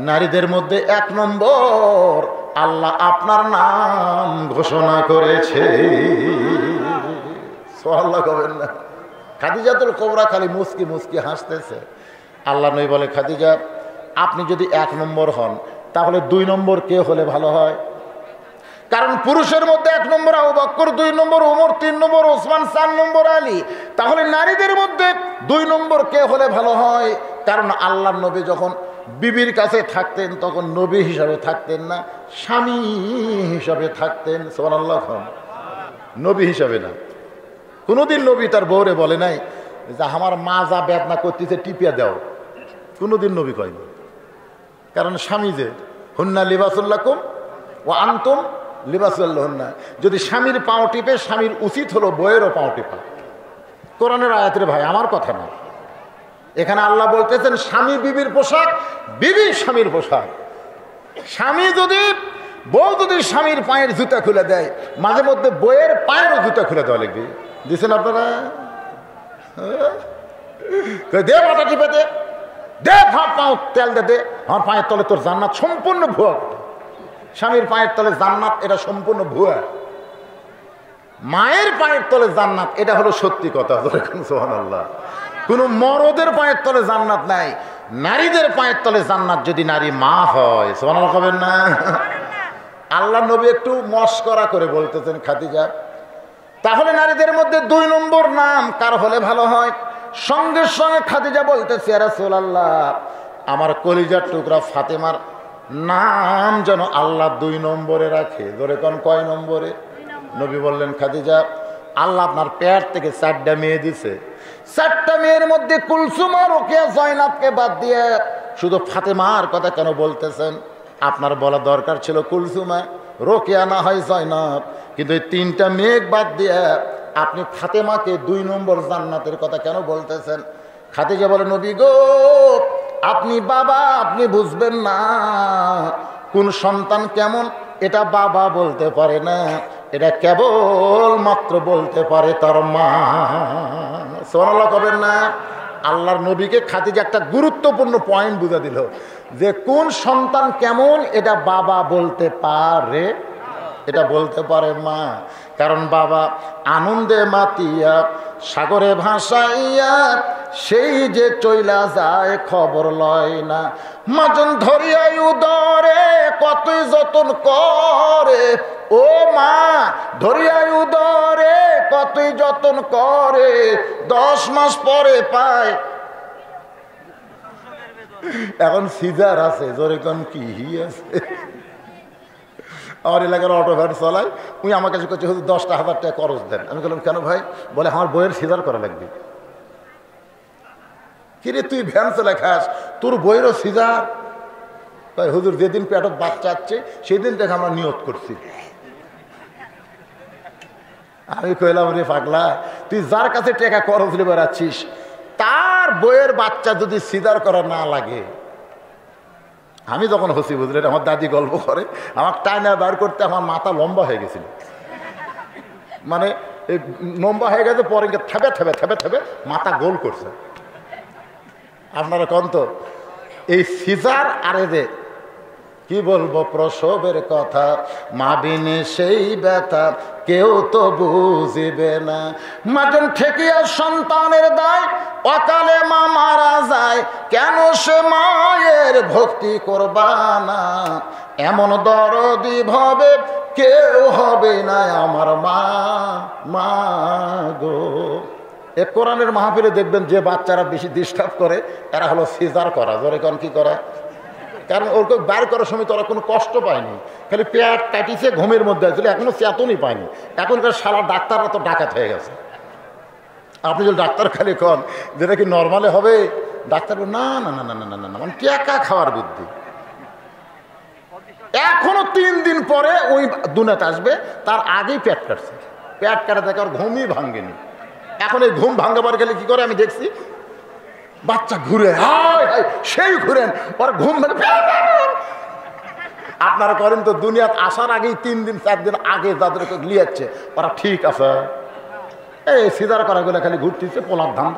নারীদের মধ্যে 1 নম্বর আল্লাহ আপনার নাম ঘোষণা করেছে। সুবহানাল্লাহ কবেন না? খাদিজাতুল কুবরা খালি মুস্কি মুস্কি হাসতেছে। আল্লাহ নবী বলে, খাদিজা, আপনি যদি 1 নম্বর হন, তাহলে 2 নম্বর কে হলে ভালো হয়? কারণ পুরুষের মধ্যে 1 নম্বর আবু বকর, 2 নম্বর ওমর, 3 নম্বর ওসমান, 4 নম্বর আলী, তাহলে নারীদের মধ্যে 2 নম্বর কে হলে ভালো হয়? কারণ আল্লাহর নবী যখন বিবির কাছে থাকতেন তখন নবী হিসাবে থাকতেন না, স্বামী হিসাবে থাকতেন। সুবহানাল্লাহ, নবী হিসাবে না। কোনোদিন নবী তার বউরে বলে নাই যে আমার মা যা বেদনা করতেছে টিপিয়া দাও, কোনোদিন নবী কয়নি। কারণ স্বামী যে, হুন্না লিবাসুল্লাকুম ওয়া আনতুম লিবাসুল্লাহুন্না, যদি স্বামীর পাও টিপে, স্বামীর উচিত হলো বউয়েরও পাও টিপা। কোরআনের আয়াতের ভাই, আমার কথা না। এখানে আল্লাহ বলতেছেন স্বামী বিবির পোশাক, বিবি স্বামীর পোশাক। স্বামী যদি, বউ যদি স্বামীর পায়ের জুতা খুলে দেয়, মাঝে মধ্যে বউয়ের পায়েরও জুতা খুলে দেওয়া লাগবে। দিচ্ছেন আপনারা? দে মাথা টিপে দে, দে পাও তেল দে, দে আমার পায়ের তলে তোর জান্নাত। সম্পূর্ণ ভুয়া। স্বামীর পায়ের তলে জান্নাত, এটা সম্পূর্ণ ভুয়া। মায়ের পায়ের তলে জান্নাত, এটা হলো সত্যি কথা। সুবহানাল্লাহ। কোন মরদের পায়ের তলে জান্নাত নাই, নারীদের পায়ের তলে জান্নাত যদি নারী মা হয়। সুবহানাল্লাহ কবেন না? আল্লাহ নবী একটু মস্করা করে বলতেছেন, খাদিজা, তাহলে নারীদের মধ্যে 2 নম্বর নাম কার হলে ভালো হয়? সঙ্গে সঙ্গে খাদিজা বলতেছে, ইয়া রাসূলুল্লাহ, আমার কলিজার টুকরা ফাতেমার নাম যেন আল্লাহ 2 নম্বরে রাখে। ধরে কোন কয় নম্বরে? নবী বললেন, খাদিজা, আল্লাহ আপনার পেট থেকে 4টা মেয়ে দিছে, 4টা মেয়ের মধ্যে কুলসুম, রোকেয়া, জয়নাবকে বাদ দিয়ে শুধু ফাতেমার কথা কেন বলতেছেন? আপনার বলা দরকার ছিল কুলসুমা, রোকেয়া, না হয় জয়নাব, কিন্তু এই 3টা মেয়ে বাদ দিয়ে আপনি ফাতেমাকে 2 নম্বর জান্নাতের কথা কেন বলতেছেন? খাদিজা বলে, নবী গো, আপনি বাবা, আপনি বুঝবেন না। কোন সন্তান কেমন এটা বাবা বলতে পারে না, এটা কেবল মাত্র বলতে পারে তার মা। সুবহানাল্লাহ কবেন না? আল্লাহর নবীকে খাদিজা একটা গুরুত্বপূর্ণ পয়েন্ট বুঝা দিল, যে কোন সন্তান কেমন এটা বাবা বলতে পারে, এটা বলতে পারে মা। কারণ বাবা আনন্দে মাতিয়া, সাগরে ভাসাইয়া, সেই যে চইলা যায় খবর লয় না। মাজন ধরিয়াই উদরে কতই যতন করে, ও মা ধরিয়াই উদরে কতই যতন করে, 10 মাস পরে পায়। এখন সিজার আছে, জোরে কোন কি আছে? আমার এলাকার অটো ভ্যান চালায়, উনি আমার কাছে করছে, 10,000 টাকা খরচ দেন। আমি বললাম, কেন ভাই? বলে, আমার বইয়ের সিজার করা লাগবে। কিরে, তুই ভ্যান চালা খাস, তোর বইয়েরও সিজার? ভাই হুজুর, যেদিন পেটত বাচ্চা আসছে সেদিন থেকে আমরা নিয়ত করছি। আমি কইলাম, রে পাগলা, তুই যার কাছে টাকা খরচ নিয়ে বেড়াচ্ছিস, তার বইয়ের বাচ্চা যদি সিজার করা না লাগে। আমি যখন হসি, বুঝলেন, আমার দাদি গল্প করে, আমার টাইনা বার করতে আমার মাথা লম্বা হয়ে গেছিল, মানে লম্বা হয়ে গেছে, পরে থেবে থেবে থেবে থেবে মাথা গোল করছে। আপনারা কন তো, এই সিজার আর এদের কি বলবো প্রসবের কথা, মা বিনে সেই ব্যথা কেউ তো বুঝিবে না। মাজন ঠেকিয়া সন্তানের দায়, অকালে মা মারা যায়, কেন সে মায়ের ভক্তি করবা না? এমন দরদি ভাবে কেউ হবে না আমার মা, মা গো। এ কোরআনের মাহফিলে দেখবেন যে বাচ্চারা বেশি ডিস্টার্ব করে, এরা হলো সিজার করা। জোরে কোন কি করা? কারণ ওরকে বার করার সময় তো ওরা কোনো কষ্ট পায়নি, খালি পেট কাটিছে, ঘুমের মধ্যে আসলে এখনো চেতনই পায়নি। এখনকার সারা ডাক্তাররা তো ডাকাত হয়ে গেছে। আপনি যদি ডাক্তার খালি কন যেটা কি নর্মালে হবে, ডাক্তার না না না না না না না, মানে টেকা খাওয়ার বুদ্ধি। এখনো 3 দিন পরে ওই দুনিয়াতে আসবে, তার আগেই পেট কাটছে। পেট কাটা থেকে আর ঘুমই ভাঙ্গেনি। এখন এই ঘুম ভাঙ্গাবার গেলে কি করে আমি দেখছি, বাচ্চা ঘুরে সেই ঘুরেন ওর ঘুম ভেঙে। আপনারা করেন তো, দুনিয়াতে আসার আগেই 3 দিন 4 দিন আগে যাদেরকে লিয়াচ্ছে ওরা ঠিক আছে। এই সিজার করা গুলো খালি ঘুরতেছে পোলার ধান।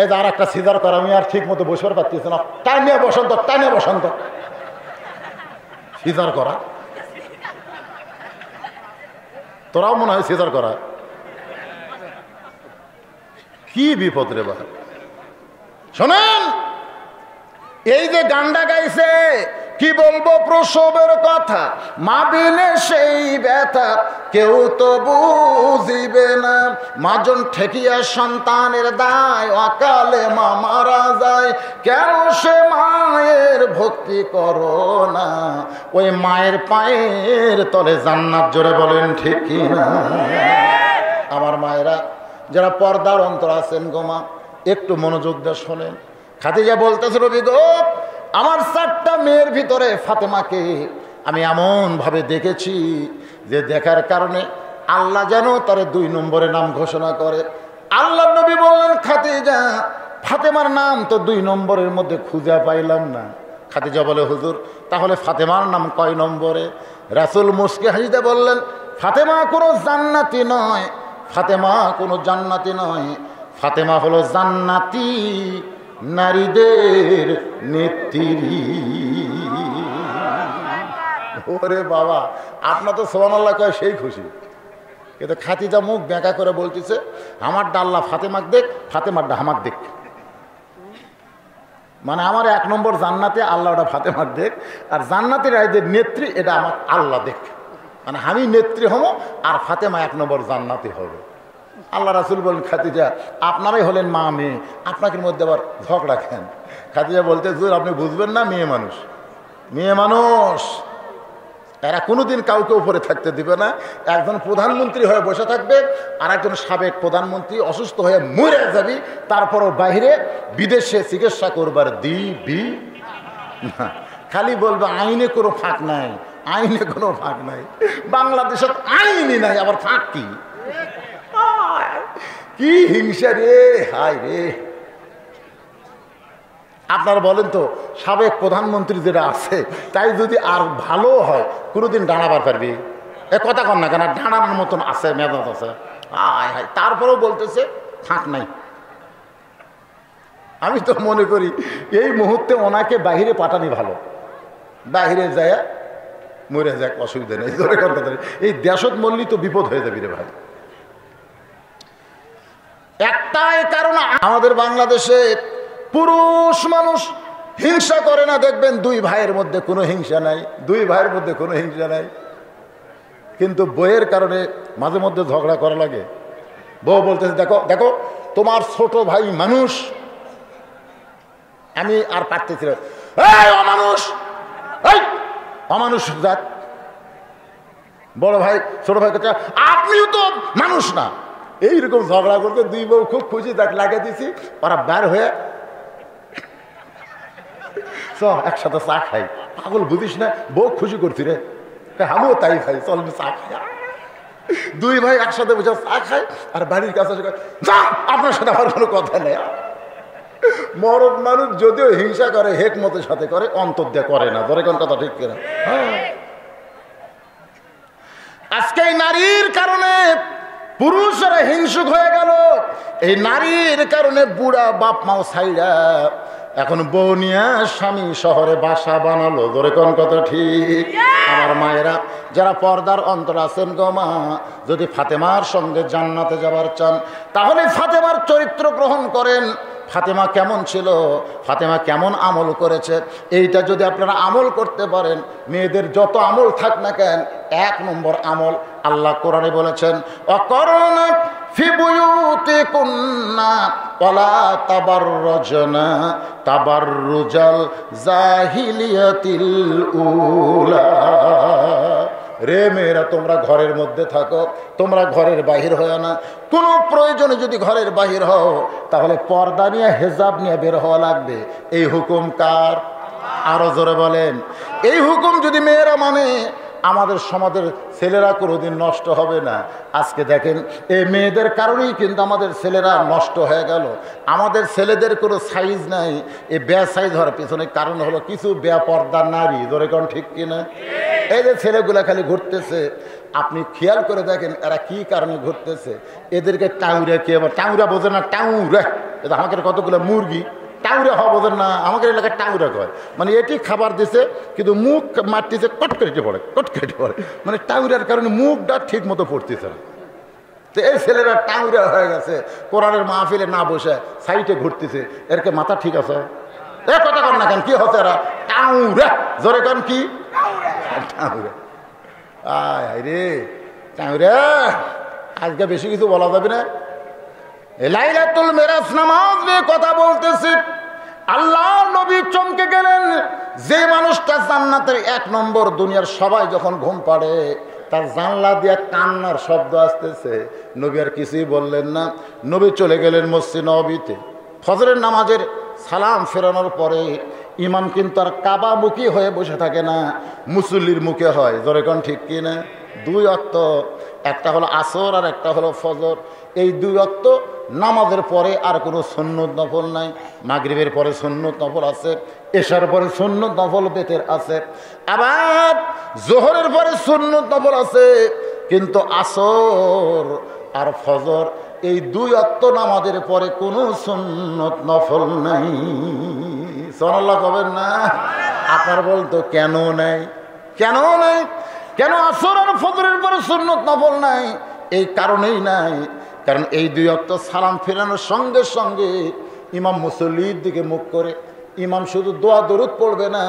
এই আর একটা সিজার করা, আমি আর ঠিক মতো বসবার পারতেছি না, টাইনে বসন্ত টাইনে বসন্ত সিজার করা। তোরাও মনে হয় সিজার করা, কি বিপদ রে ভাই। শোনেন, এই যে গানটা গাইছে, কি বলবো প্রসবের কথা, মা বিনে সেই ব্যথা কেউ তো বুঝিবে না। মাজন ঠেকিয়া সন্তানের দায়, অকালে মা মারা যায়, কেন সে মায়ের ভক্তি করো না। ওই মায়ের পায়ের তলে জান্নাত, জোরে বলেন ঠিক কি না। আমার মায়েরা যারা পর্দার অন্তর আছেন গো মা, একটু মনোযোগ দিয়ে শোনেন। খাদিজা বলতেছে, রবি গো, আমার 4টা মেয়ের ভিতরে ফাতেমাকে আমি এমন ভাবে দেখেছি যে দেখার কারণে আল্লাহ যেন তার 2 নম্বরে নাম ঘোষণা করে। আল্লাহ নবী বললেন, খাদিজা, ফাতেমার নাম তো 2 নম্বরের মধ্যে খুঁজে পাইলাম না। খাদিজা বলে, হুজুর, তাহলে ফাতেমার নাম কয় নম্বরে? রাসূল মুস্কি হাসিতে বললেন, ফাতেমা কোনো জান্নাতি নয়, ফাতেমা কোনো জান্নাতি নয়, ফাতেমা হলো জান্নাতি নারীদের নেত্রী। ওরে বাবা, আপনার তো সুবহানাল্লাহ কয় সেই খুশি, কিন্তু খাদিজা মুখ বেঁকা করে বলতেছে, আমার আল্লাহ ফাতেমাক দেখ, ফাতেমার আমাক দেখ। মানে আমার 1 নম্বর জান্নাতে, আল্লাহ ওটা ফাতেমার দেখ, আর জান্নাতের রায়দের নেত্রী এটা আমার আল্লাহ দেখ। মানে আমি নেত্রী হব আর ফাতেমা 1 নম্বর জান্নাতি হবে। আল্লাহ রাসূল বলেন, খাদিজা, আপনারাই হলেন মা মেয়ে, আপনাকে মধ্যে আবার ঝগড়া কেন? খাদিজা বলতে, হুজুর আপনি বুঝবেন না, মেয়ে মানুষ, মেয়ে মানুষ এরা কোনোদিন কাউকে উপরে থাকতে দিবে না। একজন প্রধানমন্ত্রী হয়ে বসে থাকবে, আর একজন সাবেক প্রধানমন্ত্রী অসুস্থ হয়ে মরে যাবি, তারপরও বাইরে বিদেশে চিকিৎসা করবার দিবি না। খালি বলবে আইনে কোনো ফাঁক নাই, আইনে কোনো ফাঁক নাই। বাংলাদেশে আইনই নাই, আবার ফাঁক কি? কি হিংসা রে, হায় রে। আপনারা বলেন তো, সাবেক প্রধানমন্ত্রী যেটা আছে তাই যদি আর ভালো হয়, কোনোদিন দাঁড়াবার পারবি? এ কথা কন না কেন, দাঁড়ানোর মতন আছে, মেজাজ আছে। হায় হায়, তারপরেও বলতেছে ফাঁক নাই। আমি তো মনে করি এই মুহূর্তে ওনাকে বাহিরে পাঠানি ভালো, বাহিরে যায় মরে যাক, অসুবিধা নেই। এই দেশত মরলি তো বিপদ হয়ে যাবি রে ভাই। একটাই কারণ, আমাদের বাংলাদেশে পুরুষ মানুষ হিংসা করে না। দেখবেন 2 ভাইয়ের মধ্যে কোনো হিংসা নাই, 2 ভাইয়ের মধ্যে কোনো হিংসা নাই, কিন্তু বইয়ের কারণে মাঝে মধ্যে ঝগড়া করা লাগে। বউ বলতেছে, দেখো দেখো তোমার ছোট ভাই মানুষ, আমি আর পারতেছি না, এই অমানুষ, এই অমানুষ জাত। বড় ভাই ছোট ভাই কাছে, আপনিও তো মানুষ না। এইরকম ঝগড়া করতে 2 বউ খুব খুশি, তাকে লাগিয়ে দিছি। ওরা বের হয়ে একসাথে চা খাই। পাগল বুঝিস না, বউ খুশি করছি রে, আমিও তাই খাই, চল চা খাই। 2 ভাই একসাথে বসে চা খাই, আর বাড়ির কাছে আপনার সাথে আমার কোনো কথা নেই। মরদ মানুষ যদিও হিংসা করে, হেকমতের সাথে করে, অন্তর দিয়ে করে না। ধরে কোন কথা ঠিক কিনা? আজকে এই নারীর কারণে পুরুষরা হিংসুক হয়ে গেল। এই নারীর কারণে বুড়া বাপ মাও ছাইড়া এখন বউ নিয়া স্বামী শহরে বাসা বানালো। ধরে কোন কথা ঠিক? আমার মায়েরা যারা পর্দার অন্তর আছেন গো মা, যদি ফাতেমার সঙ্গে জান্নাতে যাবার চান, তাহলে ফাতেমার চরিত্র গ্রহণ করেন। ফাতেমা কেমন ছিল, ফাতেমা কেমন আমল করেছে, এইটা যদি আপনারা আমল করতে পারেন, মেয়েদের যত আমল থাক না কেন, 1 নম্বর আমল আল্লাহ কোরআনে বলেছেন, অকরনা ফি বুয়ুতিকুন্না ওয়ালা তাবাররাজনা তাবাররুজাল জাহিলিয়াতিল উলা। রে মেয়েরা তোমরা ঘরের মধ্যে থাকো, তোমরা ঘরের বাহির হয় না। কোনো প্রয়োজনে যদি ঘরের বাহির হও তাহলে পর্দা নিয়ে হেজাব নিয়ে বের হওয়া লাগবে। এই হুকুম কার? আরো জোরে বলেন। এই হুকুম যদি মেয়েরা মানে আমাদের সমাজের ছেলেরা কোনোদিন নষ্ট হবে না। আজকে দেখেন এই মেয়েদের কারণেই কিন্তু আমাদের ছেলেরা নষ্ট হয়ে গেল। আমাদের ছেলেদের কোনো সাইজ নাই। এই বে সাইজ হওয়ার পিছনে কারণ হলো কিছু বেপর্দা নারী। ধরে কোন ঠিক কিনা? এই যে ছেলেগুলা খালি ঘুরতেছে, আপনি খেয়াল করে দেখেন এরা কি কারণে ঘুরতেছে। এদেরকে টাউরা কে আবার টাউরা বোঝে না, টাউরা এটা আমাকে কতগুলো মুরগি টাউরা হওয়া বোঝেন না, আমাদের এলাকায় টাউরা কয়। মানে এটি খাবার দিছে কিন্তু মুখ মারতেছে, কট কেটে পড়ে, কট কেটে পড়ে। মানে টাউরার কারণে মুখটা ঠিক মতো পড়তেছে না। তো এই ছেলেরা টাউরা হয়ে গেছে, কোরআনের মাহফিলে না বসে সাইডে ঘুরতেছে। এরকে মাথা ঠিক আছে? এ কথা কন না কেন? কি হচ্ছে এরা? টাউরা। জোরে কন কি? টাউরা। আয় রে টাউরা। আজকে বেশি কিছু বলা যাবে না। লাইলাতুল মিরাজ নামাজ নিয়ে কথা বলতেছি। আল্লাহ নবী চমকে গেলেন। যে মানুষটা জান্নাতের 1 নম্বর, দুনিয়ার সবাই যখন ঘুম পাড়ে তার জানলা দিয়ে কান্নার শব্দ আসতেছে, নবী আর কিছুই বললেন না। নবী চলে গেলেন মসজিদ নববীতে। ফজরের নামাজের সালাম ফেরানোর পরে ইমাম কিন্তু আর কাবামুখী হয়ে বসে থাকে না, মুসল্লির মুখে হয়। জোরে কোন ঠিক কিনা? 2 ওয়াক্ত, একটা হলো আসর আর একটা হলো ফজর। এই 2 ওয়াক্ত নামাজের পরে আর কোনো সুন্নত নফল নাই। মাগরিবের পরে সুন্নত নফল আছে, এশার পরে সুন্নত নফল বেতের আছে, আবার জোহরের পরে সুন্নত নফল আছে। কিন্তু আসর আর ফজর এই 2 ওয়াক্ত নামাজের পরে কোনো সুন্নত নফল নাই। সুবহানাল্লাহ কবেন না? আপনার বলতো কেন নাই? কেন নাই? কেন আসর আর ফজরের পরে সুন্নত নফল নাই? এই কারণেই নাই, কারণ এই 2 ওয়াক্ত সালাম ফেরানোর সঙ্গে সঙ্গে ইমাম মুসল্লির দিকে মুখ করে ইমাম শুধু দোয়া দরুদ পড়বে না।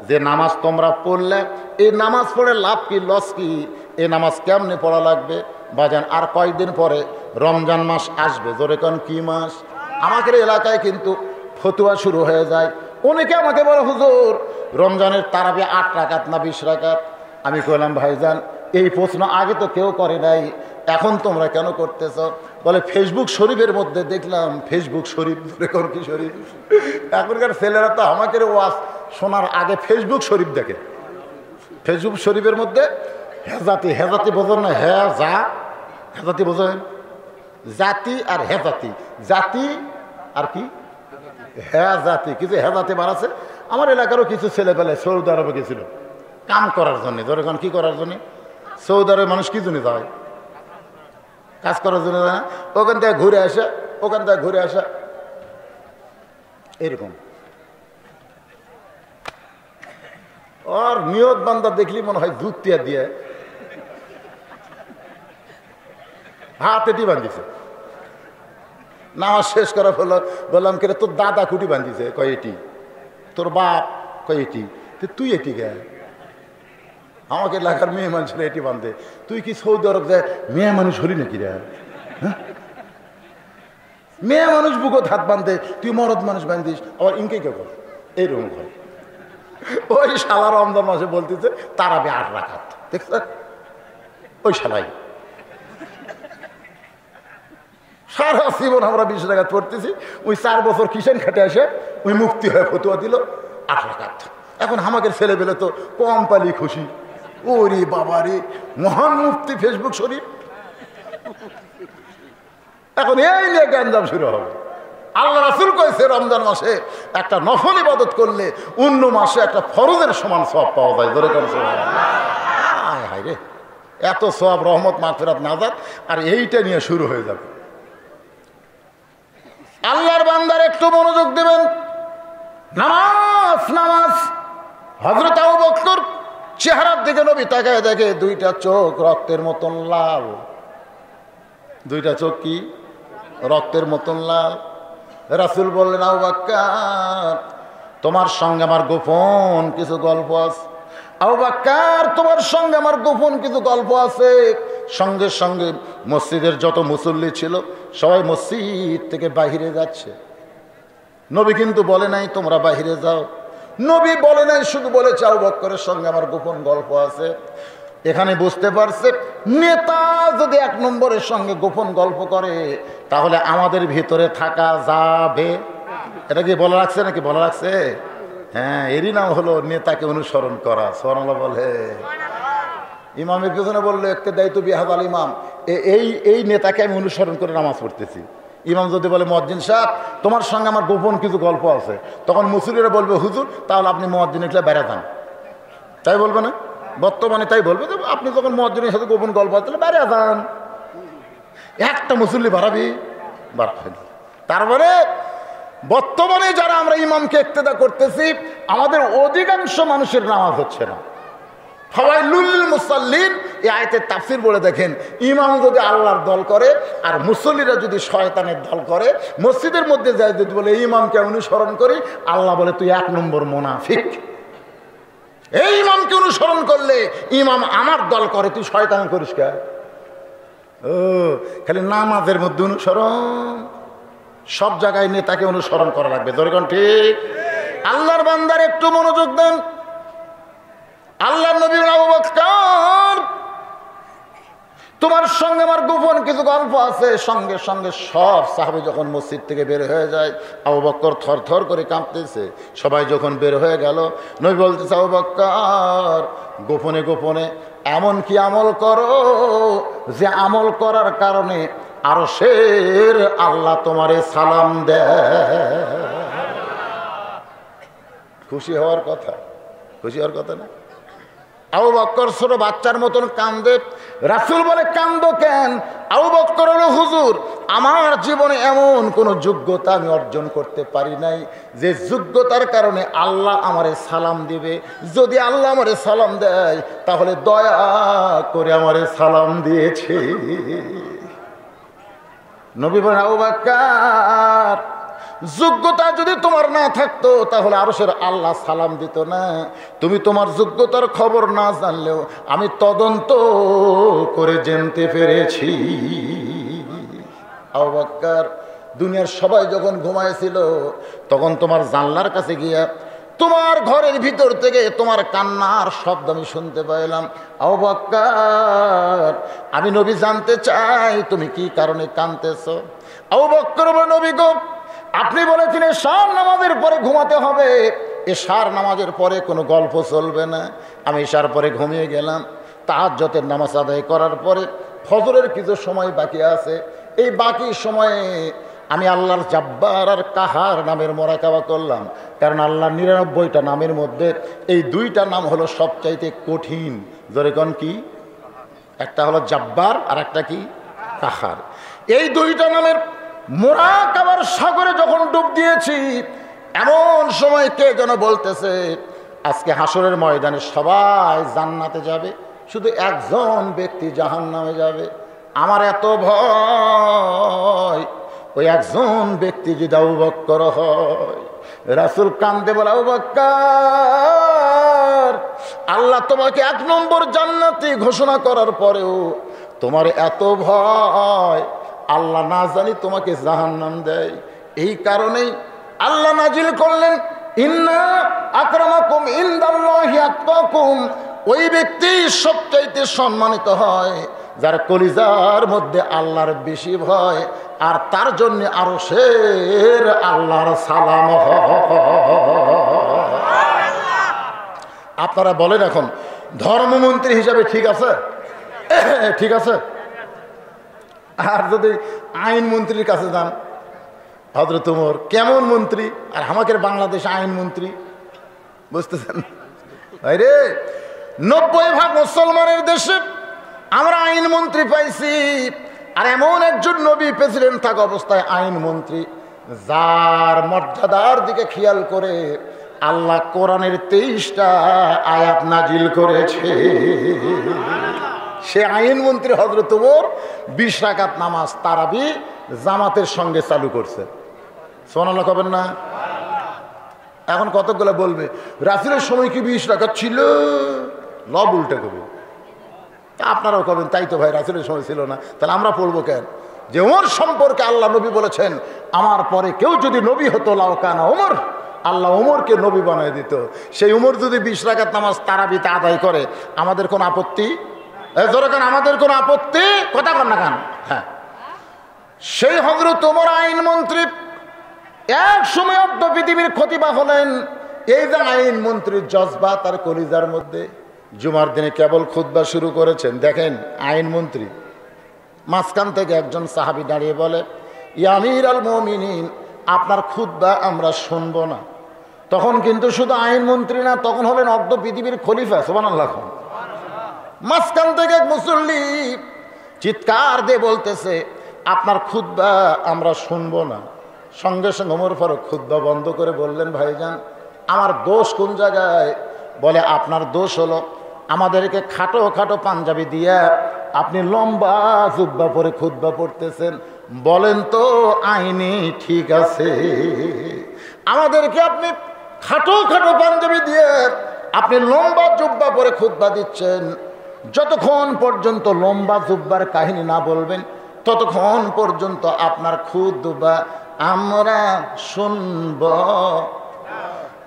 যে নামাজ তোমরা পড়লে এই নামাজ পড়ে লাভ কি লস কি? এই নামাজ কেমনে পড়া লাগবে? বাজান আর কয়েকদিন পরে রমজান মাস আসবে। জোরে কোন কি মাস? আমাদের এলাকায় কিন্তু ফতুয়া শুরু হয়ে যায়। অনেকে আমাকে বলে হুজুর রমজানের তারাবি 8 রাকাত না 20 রাকাত। আমি কইলাম ভাইজান এই প্রশ্ন আগে তো কেউ করে নাই, এখন তোমরা কেন করতেছ? বলে ফেসবুক শরীফের মধ্যে দেখলাম। ফেসবুক শরীফ রেকর্ড কি শরীফ? এখনকার ছেলেরা তো আমাকে ওয়াজ শোনার আগে ফেসবুক শরীফ দেখে। ফেসবুক শরীফের মধ্যে হেজাতি, হেজাতি বোঝেন না? হেজাতি বোঝেন? জাতি আর হেজাতি, জাতি আর কি হেজাতি, কিছু হেজাতি বাড়াচ্ছে। আমার এলাকারও কিছু ছেলেবেলায় সৌদি আরবে গেছিল কাম করার জন্য। ধরে এখন কি করার জন্য? সৌদি আরবের মানুষ কি জন্য যায়? কাজ করার জন্য যায় না? ওখান থেকে ঘুরে আসা, ওখান থেকে ঘুরে আসা, এরকম। ওর নিয়ত বান্দা দেখলি মনে হয় দুধ তিয়া দিয়ে হাত এটি বান্ধিছে। নামাজ শেষ করা হলো, বললাম কে তোর দাদা খুঁটি বান্ধিছে? কয় এটি। তোর বাপ? কয় এটি। তুই এটি গে? আমাকে এলাকার মেয়ে মানুষের এটি বান্ধে। তুই কি সৌদি আরব যায় মেয়ে মানুষ হলি নাকি রে? মেয়ে মানুষ বুকত হাত বান্ধে, তুই মরদ মানুষ বান্ধিস। আবার ইনকে কে কর? এইরকম হয়। ওই শালা রমজান মাসে বলতেছে তারাবি 8 রাকাত। দেখছ ওই শালাই। সারা জীবন আমরা 20 রাকাত পড়তেছি। ওই 4 বছর কিষেন খাটে আসে ওই মুক্তি হয়ে ফতুয়া দিল 8 রাকাত। এখন আমাদের ছেলেবেলে তো কম পালি খুশি। ওরে বাবা রে, মহান মুফতি ফেসবুক শরীফ। এখন এই নিয়ে গ্যাঞ্জাম শুরু হবে। আল্লাহ রাসূল কইছে রমজান মাসে একটা নফল ইবাদত করলে অন্য মাসে একটা ফরজের সমান সওয়াব পাওয়া যায়। ধরে কোন হায় হায় রে, এত সওয়াব, রহমত, মাগফিরাত, নাজাত, আর এইটা নিয়ে শুরু হয়ে যাবে। আল্লাহর বান্দার একটু মনোযোগ দেবেন। নামাজ নামাজ। হযরত আবু বকর চেহারার দিকে নবী তাকায় দেখে 2টা চোখ রক্তের মতন লাল। 2টা চোখ কি রক্তের মতন লাল। রাসূল বললেন আবু বকর তোমার সঙ্গে আমার গোপন কিছু গল্প আছে। আবু বকর তোমার সঙ্গে আমার গোপন কিছু গল্প আছে। সঙ্গে সঙ্গে মসজিদের যত মুসল্লি ছিল সবাই মসজিদ থেকে বাহিরে যাচ্ছে। নবী কিন্তু বলে নাই তোমরা বাহিরে যাও। নবী বলে নাই, শুধু বলেছে আবু বকরের সঙ্গে আমার গোপন গল্প আছে। এখানে বুঝতে পারছে নেতা যদি এক নম্বরের সঙ্গে গোপন গল্প করে তাহলে আমাদের ভিতরে থাকা যাবে। এটা কি বলা রাখছে নাকি বলা রাখছে? হ্যাঁ, এরই নাম হলো নেতাকে অনুসরণ করা। সুবহানাল্লাহ বলে। ইমামের পিছনে বললো একটি দায়িত্ব বিহাদ আল ইমাম, এই নেতাকে আমি অনুসরণ করে নামাজ পড়তেছি। ইমাম যদি বলে মুয়াজ্জিন সাহেব তোমার সঙ্গে আমার গোপন কিছু গল্প আছে, তখন মুসল্লিরা বলবে হুজুর তাহলে আপনি মুয়াজ্জিন এগুলো বেড়া যান। তাই বলবে না? বর্তমানে তাই বলবে, আপনি যখন মুয়াজ্জিনের সাথে গোপন গল্প আছে তাহলে বেড়া যান। একটা মুসল্লি বাড়াবি বাড়াবেন। তারপরে বর্তমানে যারা আমরা ইমামকে ইক্তেদা করতেছি আমাদের অধিকাংশ মানুষের নামাজ হচ্ছে না। ফাওয়াইলুল মুসাল্লিন এই আয়াতের তাফসীর বলে দেখেন, ইমাম যদি আল্লাহর দল করে আর মুসল্লিরা যদি শয়তানের দল করে, মসজিদের মধ্যে যায় যদি বলে ইমামকে অনুসরণ করি, আল্লাহ বলে তুই এক নম্বর মুনাফিক। এই ইমামকে অনুসরণ করলে ইমাম আমার দল করে, তুই শয়তান করিস কে? ও খালি নামাজের মধ্যে অনুসরণ, সব জায়গায় নেতাকে অনুসরণ করা লাগবে। দরকার ঠিক। আল্লাহর বান্দার একটু মনোযোগ দেন। আল্লাহর নবী আবু বকর তোমার সঙ্গে আমার গোপন কিছু গল্প আছে। সঙ্গে সঙ্গে সব সাহাবী যখন মসজিদ থেকে বের হয়ে যায়, আবু বকর থরথর করে কাঁপতেছে। সবাই যখন বের হয়ে গেল, নবী বলতেছে আবু বকর গোপনে গোপনে এমন কি আমল করো যে আমল করার কারণে আরশের আল্লাহ তোমারে সালাম দেয়। খুশি হওয়ার কথা, খুশি হওয়ার কথা না? আবু বকর ছোট বাচ্চার মতন কান্দে। রাসূল বলে কান্দো কেন? আবু বকর হলো হুজুর আমার জীবনে এমন কোন যোগ্যতা আমি অর্জন করতে পারি নাই যে যোগ্যতার কারণে আল্লাহ আমারে সালাম দিবে। যদি আল্লাহ আমারে সালাম দেয় তাহলে দয়া করে আমারে সালাম দিয়েছে। নবী বলেন আবু বকর যোগ্যতা যদি তোমার না থাকতো তাহলে আরশের আল্লাহ সালাম দিত না। তুমি তোমার যোগ্যতার খবর না জানলেও আমি তদন্ত করে জানতে পেরেছি। আবু বকর দুনিয়ার সবাই যখন ঘুমাইছিল তখন তোমার জানলার কাছে গিয়া তোমার ঘরের ভিতর থেকে তোমার কান্নার শব্দ আমি শুনতে পাইলাম। আবু বকর আমি নবী জানতে চাই তুমি কি কারণে কাঁদতেছো? আবু বকর বলে নবী গো আপনি বলেছেন এশার নামাজের পরে ঘুমাতে হবে, এশার নামাজের পরে কোনো গল্প চলবে না। আমি এশার পরে ঘুমিয়ে গেলাম। তাহাজ্জুদের নামাজ আদায় করার পরে ফজরের কিছু সময় বাকি আছে, এই বাকি সময়ে আমি আল্লাহর জাব্বার আর কাহার নামের মোরাকাবা করলাম। কারণ আল্লাহর ৯৯টা নামের মধ্যে এই দুইটা নাম হলো সবচাইতে কঠিন। জোরে কোন কি? একটা হলো জাব্বার আর একটা কি কাহার। এই দুইটা নামের মোরাকাবার সাগরে যখন ডুব দিয়েছি এমন সময় কে যেন বলতেছে আজকে হাসরের ময়দানে সবাই জান্নাতে যাবে, শুধু একজন ব্যক্তি জাহান্নামে যাবে। আমার এত ভয় ওই একজন ব্যক্তি যদি আবু বকর হয়। রাসূল কান্দে বলে আবু বকর আল্লাহ তোমাকে ১ নম্বর জান্নাতি ঘোষণা করার পরেও তোমার এত ভয়, আল্লাহ না জানি তোমাকে জাহান্নাম দেয়। এই কারণেই আল্লাহ নাজিল করলেন ইন্না আকরামাকুম ইনদাল্লাহি আতকাকুম। ওই ব্যক্তি সবচাইতে সম্মানিত হয় যার কলিজার মধ্যে আল্লাহর বেশি ভয়, আর তার জন্য আরশের আল্লাহর সালাম হয়। আপনারা বলেন এখন ধর্মমন্ত্রী হিসাবে ঠিক আছে? ঠিক আছে। আর যদি আইন মন্ত্রীর কাছে যান, হযরত ওমর কেমন মন্ত্রী, আর আমাদের বাংলাদেশ আইন মন্ত্রী, বুঝতেছেন ভাই রে? ৯০% মুসলমানের দেশে আমরা আইন মন্ত্রী পাইছি, আর এমন একজন নবী প্রেসিডেন্ট থাকা অবস্থায় আইন মন্ত্রী, যার মর্যাদার দিকে খেয়াল করে আল্লাহ কোরআনের 23টা আয়াত নাজিল করেছে। সে আইন মন্ত্রী হযরত ওমর ২০ রাকাত নামাজ তারাবি জামাতের সঙ্গে চালু করছে। সুবহানাল্লাহ কবেন না? এখন কতগুলো বলবে রাসূলের সময় কি ২০ রাকাত ছিল? লব উল্টে কবে আপনারাও কবেন তাই তো ভাই, রাসূলের সময় ছিল না, তাহলে আমরা পড়বো কেন? যে ওমর সম্পর্কে আল্লাহ নবী বলেছেন আমার পরে কেউ যদি নবী হতো লাউ কানা ওমর, আল্লাহ ওমরকে নবী বানায় দিত। সেই ওমর যদি ২০ রাকাত নামাজ তারাবিতে আদায় করে আমাদের কোন আপত্তি যেরকম আমাদের কোনো আপত্তি কথা কন না কেন? হ্যাঁ, সেই হযরত ওমর আইনমন্ত্রী এক সময় অর্ধ পৃথিবীর খতিবা হলেন। এই যে আইনমন্ত্রীর জজবা তার কলিজার মধ্যে, জুমার দিনে কেবল খুতবা শুরু করেছেন, দেখেন আইনমন্ত্রী মাঝখান থেকে একজন সাহাবী দাঁড়িয়ে বলে, ইয়া আমিরুল মুমিনিন, আপনার খুতবা আমরা শুনবো না। তখন কিন্তু শুধু আইনমন্ত্রী না, তখন হলেন অর্ধ পৃথিবীর খলিফা। সুবহানাল্লাহ। মাঝখান থেকে এক মুসল্লি চিৎকার দিয়ে বলতেছে, আপনার খুতবা আমরা শুনবো না। সঙ্গে সঙ্গে ওমর ফারুক খুতবা বন্ধ করে বললেন, ভাইজান আমার দোষ কোন জায়গায়? বলে, আপনার দোষ হলো আমাদেরকে খাটো খাটো পাঞ্জাবি দিয়ে আপনি লম্বা জুব্বা পরে খুতবা পড়তেছেন। বলেন তো আইনি ঠিক আছে? আমাদেরকে আপনি খাটো খাটো পাঞ্জাবি দিয়ে আপনি লম্বা জুব্বা পরে খুতবা দিচ্ছেন, যতক্ষণ পর্যন্ত লম্বা জুব্বার কাহিনী না বলবেন ততক্ষণ পর্যন্ত আপনার খুতবা আমরা শুনব।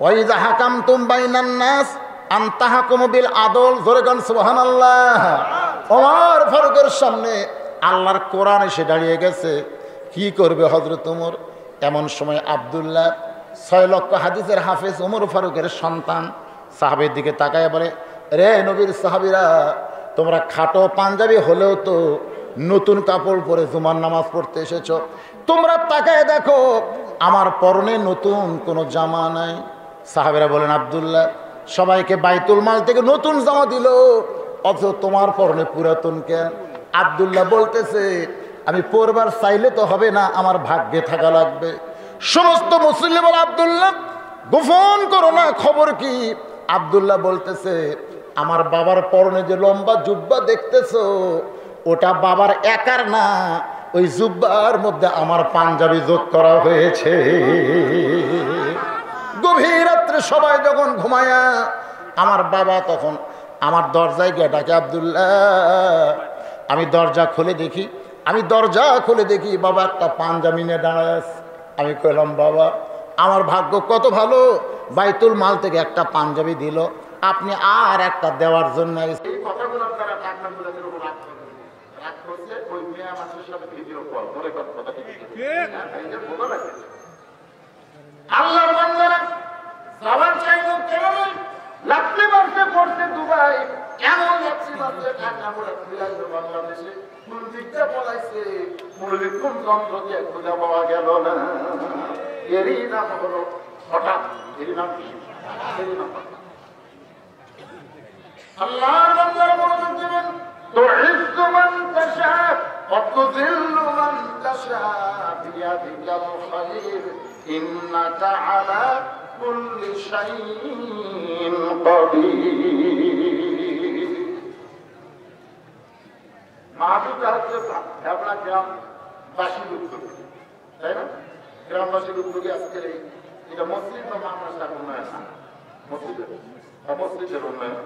ওয়াইযা হাকামতুম বাইনান নাস আন তাহকুমু বিল আদল। জোরে গান সুবহানাল্লাহ। ওমর ফারুকের সামনে আল্লাহর কোরআন এসে দাঁড়িয়ে গেছে। কি করবে হযরত ওমর? এমন সময় আব্দুল্লাহ 6 লক্ষ হাদিসের হাফেজ ওমর ফারুকের সন্তান সাহাবীর দিকে তাকায় বলে, রে নবীর সাহাবীরা, তোমরা খাটো পাঞ্জাবি হলেও তো নতুন কাপড় পরে জুমার নামাজ পড়তে এসেছো। তোমরা তাকায় দেখো আমার পরনে নতুন কোনো জামা নাই। সাহাবীরা বলেন, আব্দুল্লাহ সবাইকে বাইতুল মাল থেকে নতুন জামা দিল, অথচ তোমার পরনে পুরাতন কেন? আব্দুল্লাহ বলতেছে, আমি পরবার চাইলে তো হবে না, আমার ভাগ্যে থাকা লাগবে। সমস্ত মুসলিম বলে, আব্দুল্লাহ গোপন করো না, খবর কি? আব্দুল্লাহ বলতেছে, আমার বাবার পরনে যে লম্বা জুব্বা দেখতেছো ওটা বাবার একার না, ওই জুব্বার মধ্যে আমার পাঞ্জাবি যোগ করা হয়েছে। গভীর রাত্রে সবাই যখন ঘুমায়া, আমার বাবা তখন আমার দরজায় গিয়ে ডাকে, আব্দুল্লাহ। আমি দরজা খুলে দেখি বাবা একটা পাঞ্জাবি নিয়ে দাঁড়ায় আছে। আমি কইলাম, বাবা আমার ভাগ্য কত ভালো, বাইতুল মাল থেকে একটা পাঞ্জাবি দিল, আপনি আর একটা দেওয়ার জন্য। আল্লাহর বান্দারা যাওয়ার চাইতো কেন? লাত্তি মারতে পড়তে দুবাই, এমন লাত্তি মারতে ঢাকা পড়ে ফিরাইলো বাংলাদেশে। কোন দিকটা পলাইছে, মৌলিক কোন যন্ত্র দিয়ে খুঁজে পাওয়া গেল না। এরই নাম হলো হঠাৎ। এরই নাম কি? আল্লাহর বান্দারা মনোযোগ দিবেন। তুইজ্জু মান তাশা ওয়া তুযিল্লু মান তাশা বিয়াদিকাল খায়র ইন্নাকা আলা কুল্লি শাইইন কাদির। মাহফিলটা হচ্ছে ঢাবলা গ্রামবাসীর উদ্যোগে, তাই না? গ্রামবাসীর উদ্যোগে আজকের এটা মসজিদ বা মাদ্রাসার উন্নয়ন না, মসজিদের উন্নয়ন।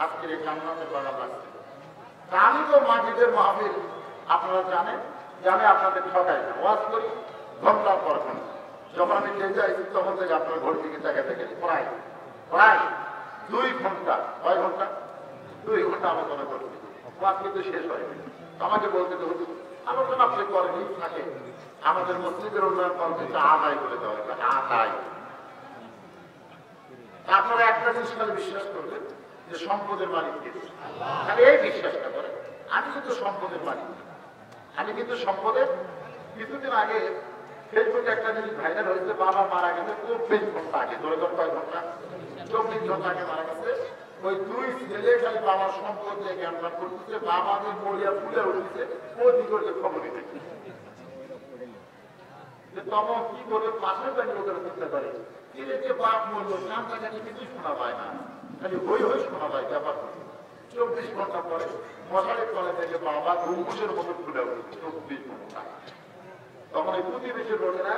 আজকের এই জান্নাতের বাগান লাগছে। আমি তো মাহফিলের মাহফিল আপনারা জানেন যে আমি আপনাদের ঠকাই না, ওয়াজ করি ঘন্টার পর ঘন্টা। যখন আমি যাই তখন থেকে আপনার ঘর থেকে জায়গাতে গেছি প্রায় 2 ঘন্টা। কয় ঘন্টা? 2 ঘন্টা আলোচনা করছি। ওয়াজ কিন্তু শেষ হয়নি। আমাকে বলতে হতো আলোচনা আপনি করেনি থাকে, আমাদের মসজিদের উন্নয়ন কর্মসূচিটা আদায় করে দেওয়া হবে। আদায়। আপনারা একটা জিনিস খালি বিশ্বাস করবেন যে সম্পদের মালিক কে? খালি এই বিশ্বাসটা করে, আমি কিন্তু সম্পদের মালিক। আমি কিন্তু সম্পদের। কিছুদিন আগে ফেসবুকে একটা জিনিস ভাইরাল হয়েছে, বাবা মারা গেছে 24 ঘন্টা আগে। ধরে কয় ঘন্টা? 24 ঘন্টা আগে মারা গেছে। ওই 2 ছেলে খালি বাবার সম্পদ নিয়ে জ্ঞান করতেছে, বাবাকে মরিয়া ফুলে উঠেছে, ওদিক করে খবর দিতে। তখন কি করে পাশের বাড়ি লোকেরা চিন্তা করে, যে বাপ মরল কান্দাকাটি কিছুই শোনা পায় না, খালি হই শোনা পায় ব্যাপার। 24 ঘন্টা পরে মশারির তলে থেকে বাবা ঘুমুষের মতো ফুলে উঠেছে 24 ঘন্টা। তখন এই প্রতিবেশীর লোকেরা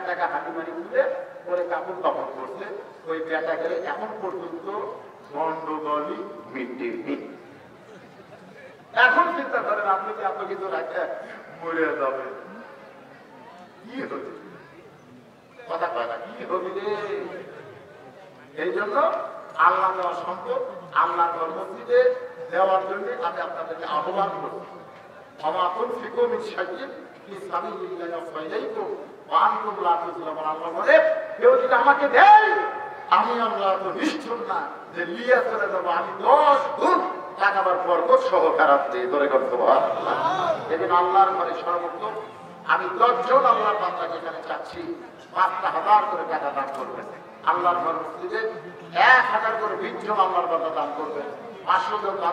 টাকা হাঁটিমারি তুলে পরে কাপড় কাপড় করছে। ওই বেটা গেলে এখন পর্যন্ত গন্ডগোলই মিটেনি। এখন চিন্তা করেন আপনি কি এত কিছু রাখে মরে যাবে, কি হবে? কথা কয় না, কি হবে রে? এই জন্য আল্লাহ দেওয়া সম্পদ, আল্লাহ মসজিদে দেওয়ার জন্য আমি আপনাদেরকে আহ্বান করব। আমাতুল ফিকুম ইনশাআল্লাহ কি সাবিলিল্লাহি ফাইলাইকুম ওয়া আনতুম লা তুজলামুন। আল্লাহ বলে কেউ যদি আমাকে দেয় আমি আল্লাহ তো নিশ্চয় না যে লিয়া চলে যাবো, আমি 10 গুণ টাকাবার বরকত সহকারাত দিয়ে ধরে করতে পারবো। এদিন আল্লাহর ঘরে সর্বোত্তম আমি 10 জন আল্লাহর বান্দাকে এখানে চাচ্ছি 5,000 করে টাকা দান করবেন। আল্লাহর ঘর মসজিদে 1,000 করে 20 জন আল্লাহর বান্দা দান করবেন। 500 জন